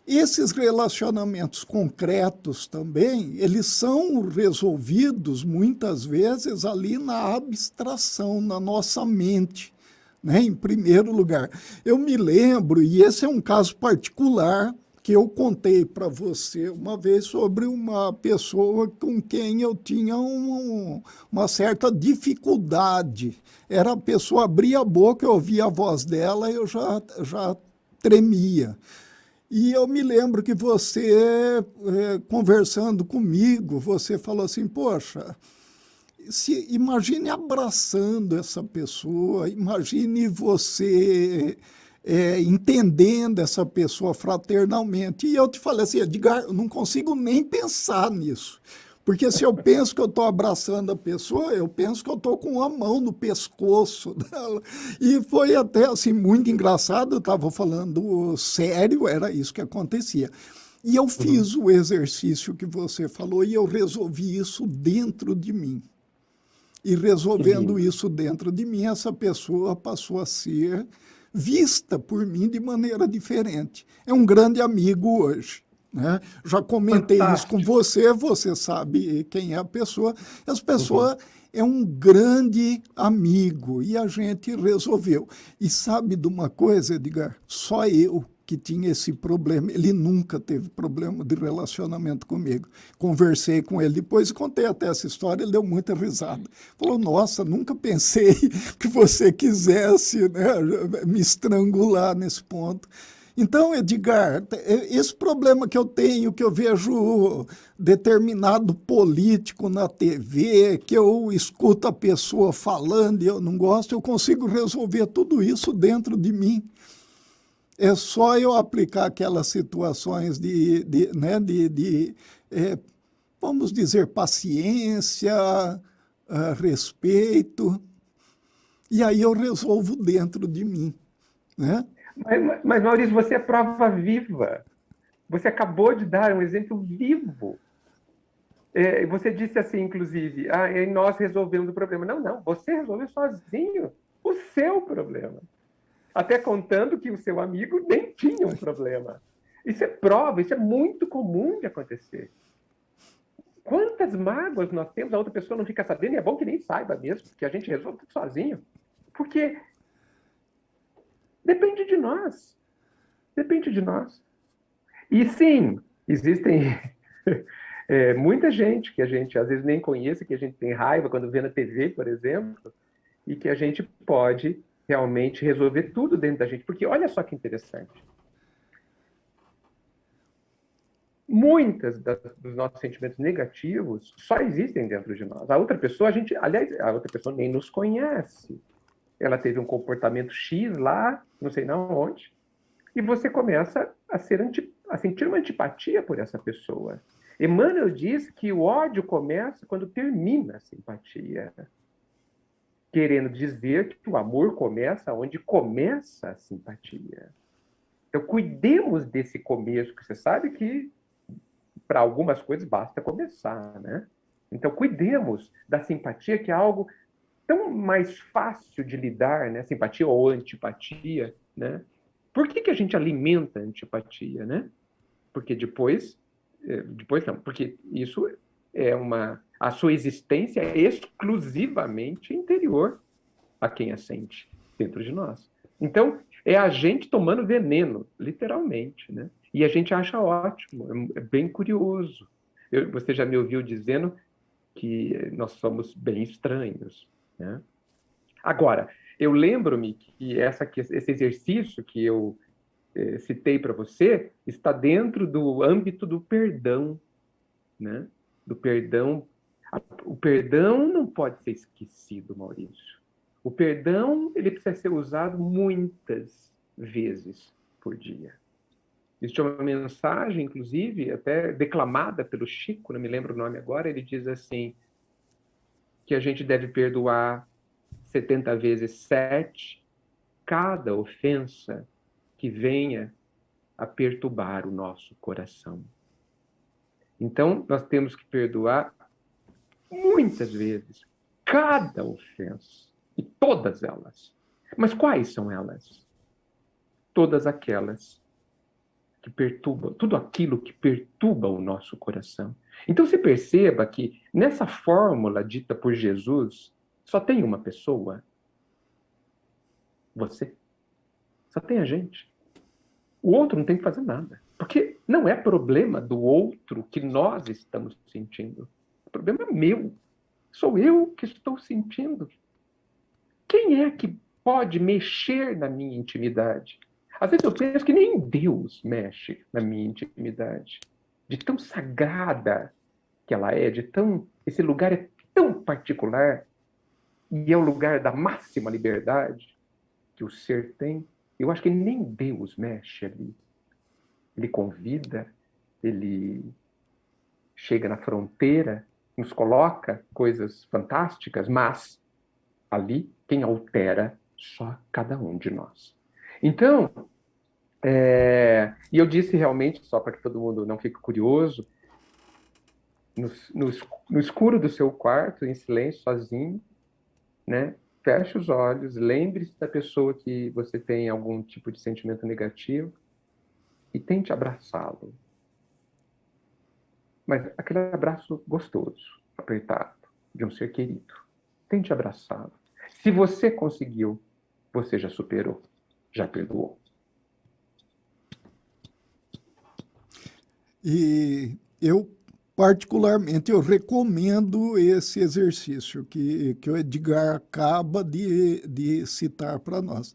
Esses relacionamentos concretos também, eles são resolvidos muitas vezes ali na abstração, na nossa mente, né, em primeiro lugar. Eu me lembro, e esse é um caso particular, que eu contei para você uma vez sobre uma pessoa com quem eu tinha uma certa dificuldade. Era a pessoa abria a boca, eu ouvia a voz dela, eu já tremia. E eu me lembro que você, conversando comigo, você falou assim, poxa, imagine abraçando essa pessoa, imagine você entendendo essa pessoa fraternalmente. E eu te falei assim, Edgar, eu não consigo nem pensar nisso. Porque se eu penso que eu estou abraçando a pessoa, eu penso que eu estou com uma mão no pescoço dela. E foi até assim muito engraçado, eu estava falando sério, era isso que acontecia. E eu fiz o exercício que você falou e eu resolvi isso dentro de mim. E resolvendo isso dentro de mim, essa pessoa passou a ser vista por mim de maneira diferente. É um grande amigo hoje. Né? Já comentei isso com você, você sabe quem é a pessoa. Essa pessoa é um grande amigo e a gente resolveu. E sabe de uma coisa, Edgar? Só eu que tinha esse problema. Ele nunca teve problema de relacionamento comigo. Conversei com ele depois e contei até essa história, ele deu muita risada. Falou, nossa, nunca pensei que você quisesse, né, me estrangular nesse ponto. Então, Edgar, esse problema que eu tenho, que eu vejo determinado político na TV, que eu escuto a pessoa falando e eu não gosto, eu consigo resolver tudo isso dentro de mim. É só eu aplicar aquelas situações vamos dizer, paciência, respeito, e aí eu resolvo dentro de mim, né? Mas, Maurício, você é prova viva. Você acabou de dar um exemplo vivo. Você disse assim, inclusive, nós resolvemos o problema. Não, você resolveu sozinho o seu problema. Até contando que o seu amigo nem tinha um problema. Isso é prova, isso é muito comum de acontecer. Quantas mágoas nós temos, a outra pessoa não fica sabendo, e é bom que nem saiba mesmo, que a gente resolve tudo sozinho. Porque depende de nós. Depende de nós. E sim, existem muita gente que a gente às vezes nem conhece, que a gente tem raiva quando vê na TV, por exemplo, e que a gente pode realmente resolver tudo dentro da gente. Porque olha só que interessante. Muitas dos nossos sentimentos negativos só existem dentro de nós. A outra pessoa, a outra pessoa nem nos conhece. Ela teve um comportamento X lá, não sei não onde, e você começa a sentir uma antipatia por essa pessoa. Emmanuel diz que o ódio começa quando termina a simpatia, querendo dizer que o amor começa onde começa a simpatia. Então, cuidemos desse começo, que você sabe que para algumas coisas basta começar, né? Então, cuidemos da simpatia, que é algo tão mais fácil de lidar, né? Simpatia ou antipatia, né? Por que a gente alimenta a antipatia, né? Porque depois não, porque isso é a sua existência é exclusivamente interior. a quem a sente dentro de nós. Então, é a gente tomando veneno, literalmente, né? E a gente acha ótimo, é bem curioso. Você já me ouviu dizendo que nós somos bem estranhos, né? Agora, eu lembro-me que esse exercício que eu citei para você está dentro do âmbito do perdão, né? Do perdão. O perdão não pode ser esquecido, Maurício. O perdão, ele precisa ser usado muitas vezes por dia. Existe uma mensagem, inclusive, até declamada pelo Chico, não me lembro o nome agora, ele diz assim, que a gente deve perdoar 70 vezes 7 cada ofensa que venha a perturbar o nosso coração. Então, nós temos que perdoar muitas vezes cada ofensa, e todas elas. Mas quais são elas? Todas aquelas que perturbam, tudo aquilo que perturba o nosso coração. Então você perceba que nessa fórmula dita por Jesus, só tem uma pessoa, você. Só tem a gente. O outro não tem que fazer nada. Porque não é problema do outro que nós estamos sentindo. O problema é meu. Sou eu que estou sentindo. Quem é que pode mexer na minha intimidade? Às vezes eu penso que nem Deus mexe na minha intimidade. De tão sagrada que ela é, esse lugar é tão particular e é o lugar da máxima liberdade que o ser tem. Eu acho que nem Deus mexe ali. Ele convida, ele chega na fronteira, nos coloca coisas fantásticas, mas ali quem altera só cada um de nós. Então, e eu disse realmente, só para que todo mundo não fique curioso, no escuro do seu quarto, em silêncio, sozinho, né? Feche os olhos, lembre-se da pessoa que você tem algum tipo de sentimento negativo e tente abraçá-lo. Mas aquele abraço gostoso, apertado, de um ser querido. Tente abraçá-lo. Se você conseguiu, você já superou, já perdoou. E eu, particularmente, eu recomendo esse exercício que o Edgar acaba de citar para nós.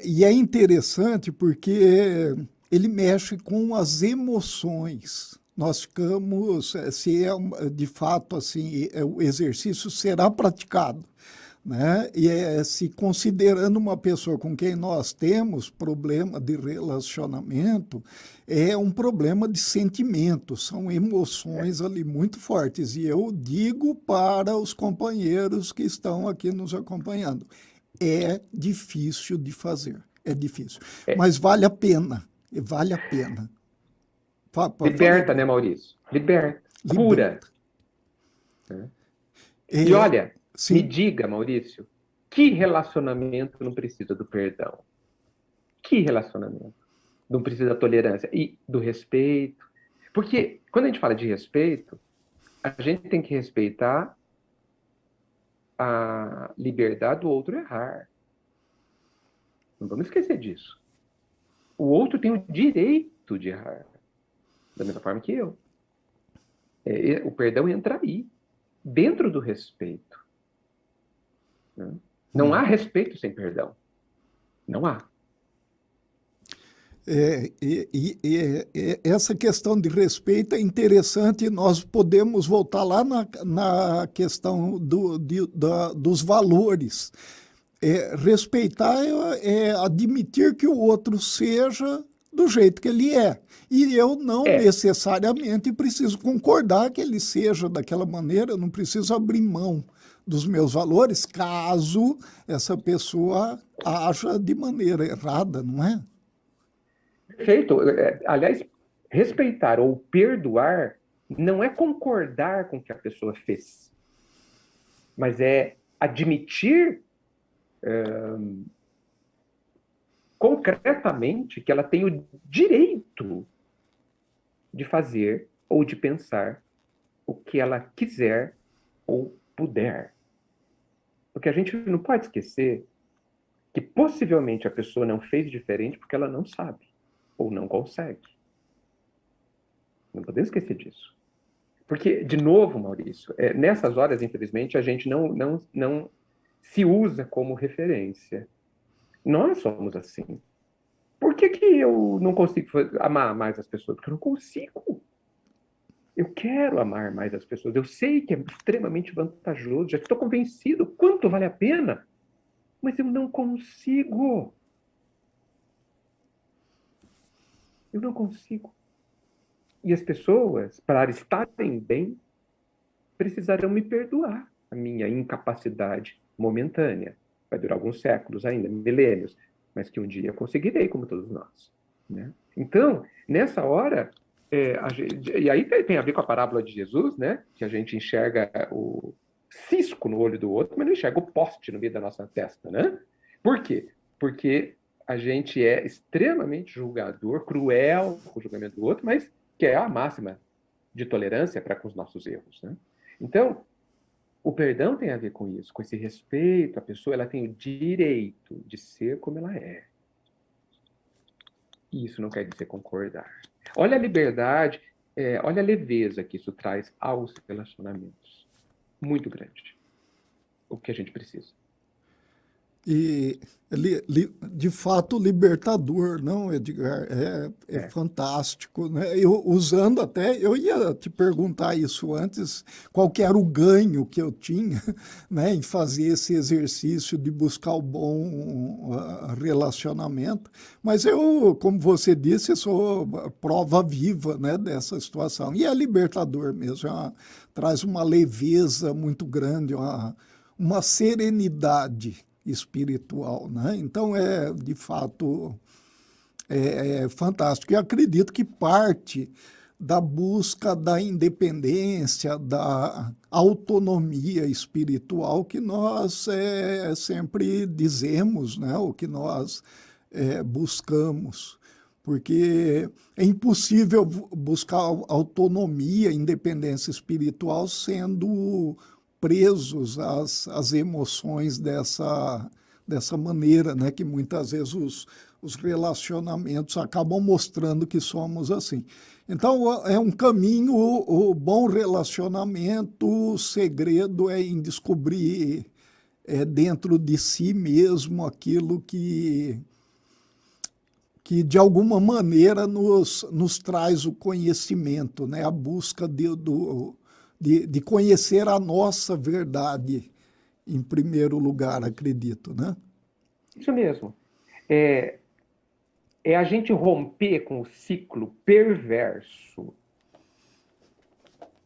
E é interessante porque ele mexe com as emoções. Nós ficamos, se é de fato assim, o exercício será praticado, né? E se considerando uma pessoa com quem nós temos problema de relacionamento, é um problema de sentimento, são emoções ali muito fortes. E eu digo para os companheiros que estão aqui nos acompanhando, é difícil de fazer, é difícil, mas vale a pena, vale a pena. Liberta, né, Maurício? Liberta, cura. Liberta. E olha, sim. Me diga, Maurício, que relacionamento não precisa do perdão? Que relacionamento não precisa da tolerância e do respeito? Porque quando a gente fala de respeito, a gente tem que respeitar a liberdade do outro errar. Não vamos esquecer disso. O outro tem o direito de errar, da mesma forma que eu. O perdão entra aí, dentro do respeito. Não há respeito sem perdão. Não há. Essa questão de respeito é interessante. Nós podemos voltar lá na questão dos valores. Respeitar é admitir que o outro seja do jeito que ele é. E eu não necessariamente preciso concordar que ele seja daquela maneira, eu não preciso abrir mão dos meus valores, caso essa pessoa haja de maneira errada, não é? Perfeito. Aliás, respeitar ou perdoar não é concordar com o que a pessoa fez, mas é admitir concretamente que ela tem o direito de fazer ou de pensar o que ela quiser ou puder. Porque a gente não pode esquecer que possivelmente a pessoa não fez diferente porque ela não sabe ou não consegue. Não podemos esquecer disso. Porque, de novo, Maurício, nessas horas, infelizmente, a gente não se usa como referência. Nós somos assim. Por que que eu não consigo amar mais as pessoas? Porque eu não consigo. Eu quero amar mais as pessoas. Eu sei que é extremamente vantajoso. Já estou convencido quanto vale a pena. Mas eu não consigo. Eu não consigo. E as pessoas, para estarem bem, precisarão me perdoar a minha incapacidade momentânea. Vai durar alguns séculos ainda, milênios, mas que um dia eu conseguirei, como todos nós. Né? Então, nessa hora, e aí tem a ver com a parábola de Jesus, né? Que a gente enxerga o cisco no olho do outro, mas não enxerga o poste no meio da nossa testa. Né? Por quê? Porque a gente é extremamente julgador, cruel com o julgamento do outro, mas que é a máxima de tolerância para com os nossos erros. Né? Então, o perdão tem a ver com isso, com esse respeito. A pessoa ela tem o direito de ser como ela é. E isso não quer dizer concordar. Olha a liberdade, olha a leveza que isso traz aos relacionamentos. Muito grande. O que a gente precisa. E de fato libertador, não, Edgar? É fantástico, né? Usando até, eu ia te perguntar isso antes, qual que era o ganho que eu tinha, né, em fazer esse exercício de buscar o bom relacionamento, mas eu, como você disse, sou prova viva, né, dessa situação, e é libertador mesmo, traz uma leveza muito grande, uma serenidade espiritual, né? Então de fato fantástico. E acredito que parte da busca da independência, da autonomia espiritual que nós sempre dizemos, né? O que nós buscamos. Porque é impossível buscar autonomia, independência espiritual sendo presos às emoções dessa maneira, né? Que muitas vezes os relacionamentos acabam mostrando que somos assim. Então, é um caminho, o bom relacionamento, o segredo é em descobrir dentro de si mesmo aquilo que de alguma maneira nos traz o conhecimento, né? A busca de conhecer a nossa verdade, em primeiro lugar, acredito, né? Isso mesmo. É a gente romper com o ciclo perverso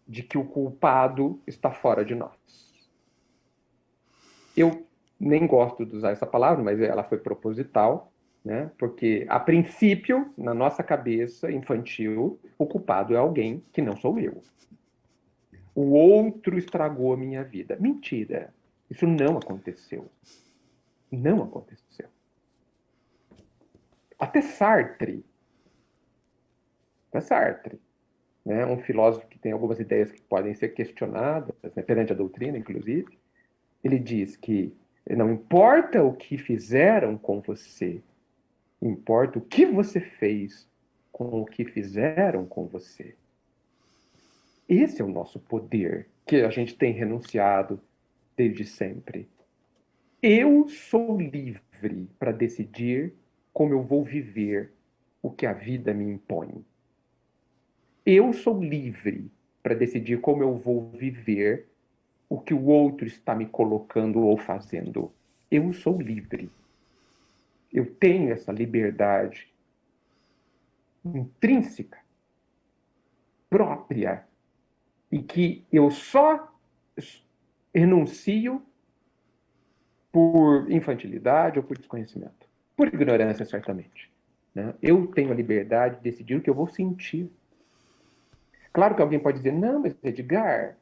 de que o culpado está fora de nós. Eu nem gosto de usar essa palavra, mas ela foi proposital, né? Porque, a princípio, na nossa cabeça infantil, o culpado é alguém que não sou eu. O outro estragou a minha vida. Mentira. Isso não aconteceu. Não aconteceu. Até Sartre, né? Um filósofo que tem algumas ideias que podem ser questionadas, né? Perante a doutrina, inclusive, ele diz que não importa o que fizeram com você, importa o que você fez com o que fizeram com você. Esse é o nosso poder, que a gente tem renunciado desde sempre. Eu sou livre para decidir como eu vou viver o que a vida me impõe. Eu sou livre para decidir como eu vou viver o que o outro está me colocando ou fazendo. Eu sou livre. Eu tenho essa liberdade intrínseca, própria, e que eu só renuncio por infantilidade ou por desconhecimento. Por ignorância, certamente. Né? Eu tenho a liberdade de decidir o que eu vou sentir. Claro que alguém pode dizer, não, mas Edgar,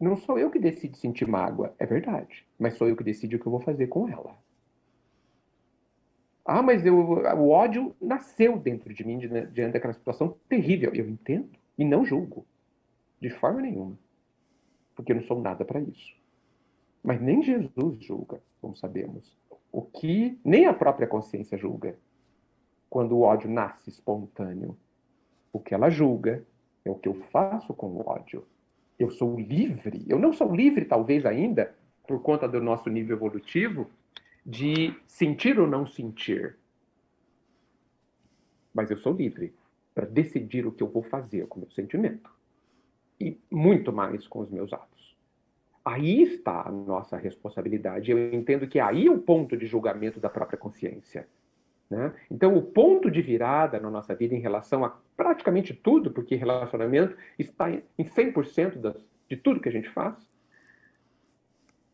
não sou eu que decido sentir mágoa. É verdade, mas sou eu que decido o que eu vou fazer com ela. Ah, mas o ódio nasceu dentro de mim diante daquela situação terrível. Eu entendo e não julgo, de forma nenhuma, porque eu não sou nada para isso. Mas nem Jesus julga, como sabemos. O que nem a própria consciência julga. Quando o ódio nasce espontâneo, o que ela julga é o que eu faço com o ódio. Eu sou livre. Eu não sou livre, talvez ainda, por conta do nosso nível evolutivo, de sentir ou não sentir. Mas eu sou livre para decidir o que eu vou fazer com o meu sentimento. E muito mais com os meus atos. Aí está a nossa responsabilidade. Eu entendo que aí é o ponto de julgamento da própria consciência. Né? Então, o ponto de virada na nossa vida em relação a praticamente tudo, porque relacionamento está em 100% de tudo que a gente faz,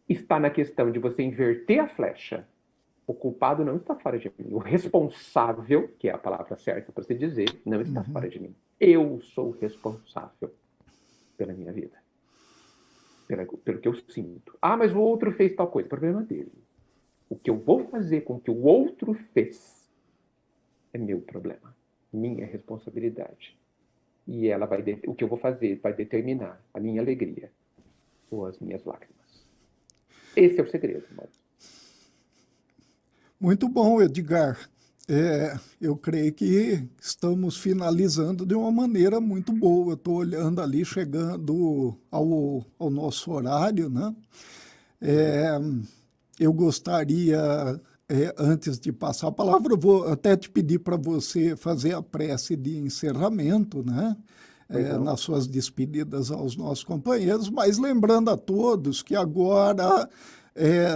está na questão de você inverter a flecha. O culpado não está fora de mim. O responsável, que é a palavra certa para se dizer, não está fora de mim. Eu sou responsável pela minha vida. Pelo que eu sinto. Ah, mas o outro fez tal coisa. Problema dele. O que eu vou fazer com que o outro fez é meu problema. Minha responsabilidade. E ela o que eu vou fazer vai determinar a minha alegria ou as minhas lágrimas. Esse é o segredo, mano. Muito bom, Edgar. Eu creio que estamos finalizando de uma maneira muito boa. Estou olhando ali, chegando ao nosso horário, né? Eu gostaria, antes de passar a palavra, eu vou até te pedir para você fazer a prece de encerramento, né? Nas suas despedidas aos nossos companheiros, mas lembrando a todos que agora,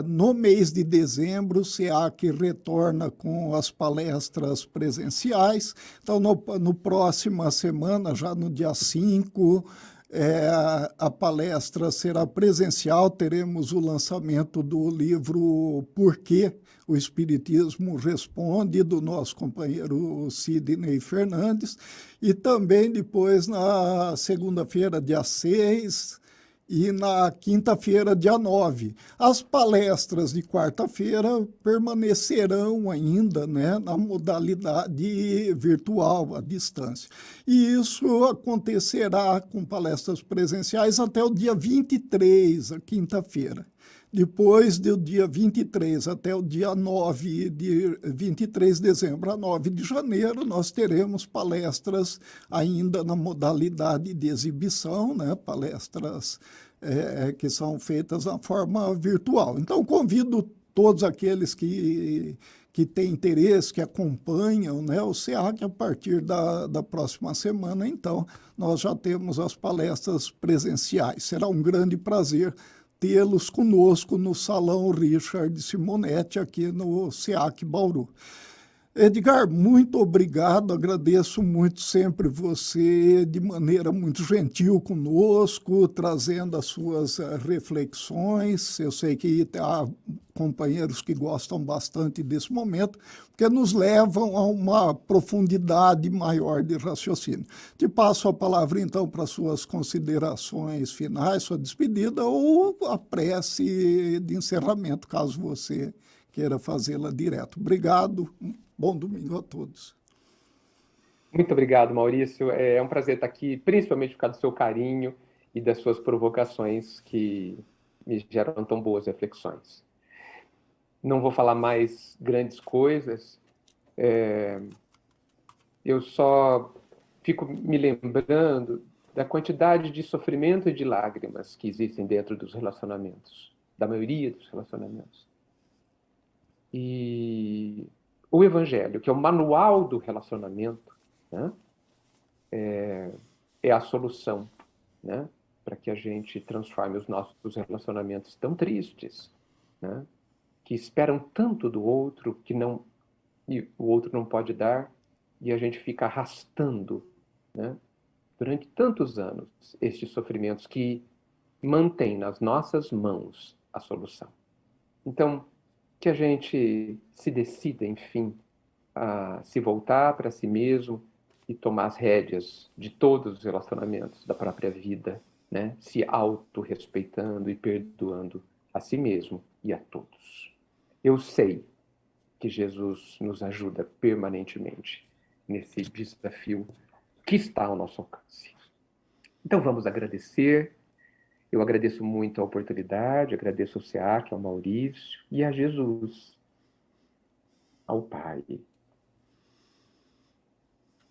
no mês de dezembro, o SEAC retorna com as palestras presenciais. Então, no próxima semana, já no dia 5, a palestra será presencial, teremos o lançamento do livro Por que o Espiritismo Responde, do nosso companheiro Sidney Fernandes, e também depois na segunda-feira, dia 6, e na quinta-feira, dia 9. As palestras de quarta-feira permanecerão ainda, né, na modalidade virtual, à distância. E isso acontecerá com palestras presenciais até o dia 23, a quinta-feira. Depois do dia 23 até o dia 9 de 23 de dezembro a 9 de janeiro, nós teremos palestras ainda na modalidade de exibição, né? Palestras que são feitas na forma virtual. Então, convido todos aqueles que têm interesse, que acompanham, né, o SEAC, a partir da próxima semana, então, nós já temos as palestras presenciais. Será um grande prazer tê-los conosco no Salão Richard Simonetti, aqui no SEAC Bauru. Edgar, muito obrigado, agradeço muito sempre você de maneira muito gentil conosco, trazendo as suas reflexões. Eu sei que há companheiros que gostam bastante desse momento, porque nos levam a uma profundidade maior de raciocínio. Te passo a palavra, então, para suas considerações finais, sua despedida ou a prece de encerramento, caso você queira fazê-la direto. Obrigado. Bom domingo a todos. Muito obrigado, Maurício. É um prazer estar aqui, principalmente por causa do seu carinho e das suas provocações que me geram tão boas reflexões. Não vou falar mais grandes coisas. Eu só fico me lembrando da quantidade de sofrimento e de lágrimas que existem dentro dos relacionamentos, da maioria dos relacionamentos. E o Evangelho, que é o manual do relacionamento, né, é a solução, né, para que a gente transforme os nossos relacionamentos tão tristes, né, que esperam tanto do outro e o outro não pode dar, e a gente fica arrastando, né, durante tantos anos estes sofrimentos que mantêm nas nossas mãos a solução. Então, que a gente se decida, enfim, a se voltar para si mesmo e tomar as rédeas de todos os relacionamentos da própria vida, né? Se auto-respeitando e perdoando a si mesmo e a todos. Eu sei que Jesus nos ajuda permanentemente nesse desafio que está ao nosso alcance. Então vamos agradecer. Eu agradeço muito a oportunidade, agradeço ao SEAC, ao Maurício e a Jesus, ao Pai,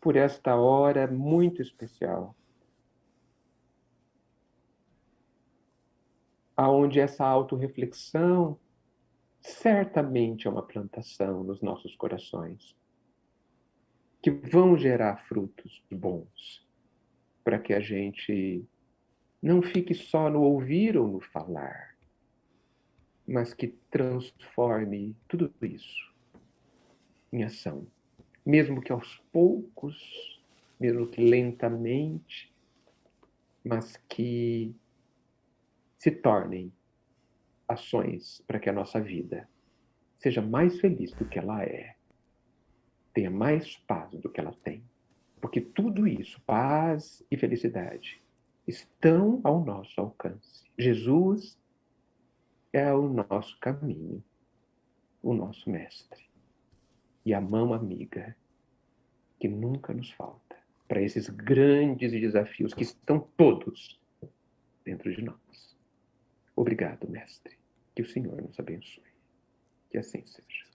por esta hora muito especial, aonde essa autorreflexão certamente é uma plantação nos nossos corações, que vão gerar frutos bons, para que a gente não fique só no ouvir ou no falar, mas que transforme tudo isso em ação, mesmo que aos poucos, mesmo que lentamente, mas que se tornem ações para que a nossa vida seja mais feliz do que ela é, tenha mais paz do que ela tem. Porque tudo isso, paz e felicidade, estão ao nosso alcance. Jesus é o nosso caminho, o nosso mestre. E a mão amiga que nunca nos falta para esses grandes desafios que estão todos dentro de nós. Obrigado, mestre. Que o Senhor nos abençoe. Que assim seja.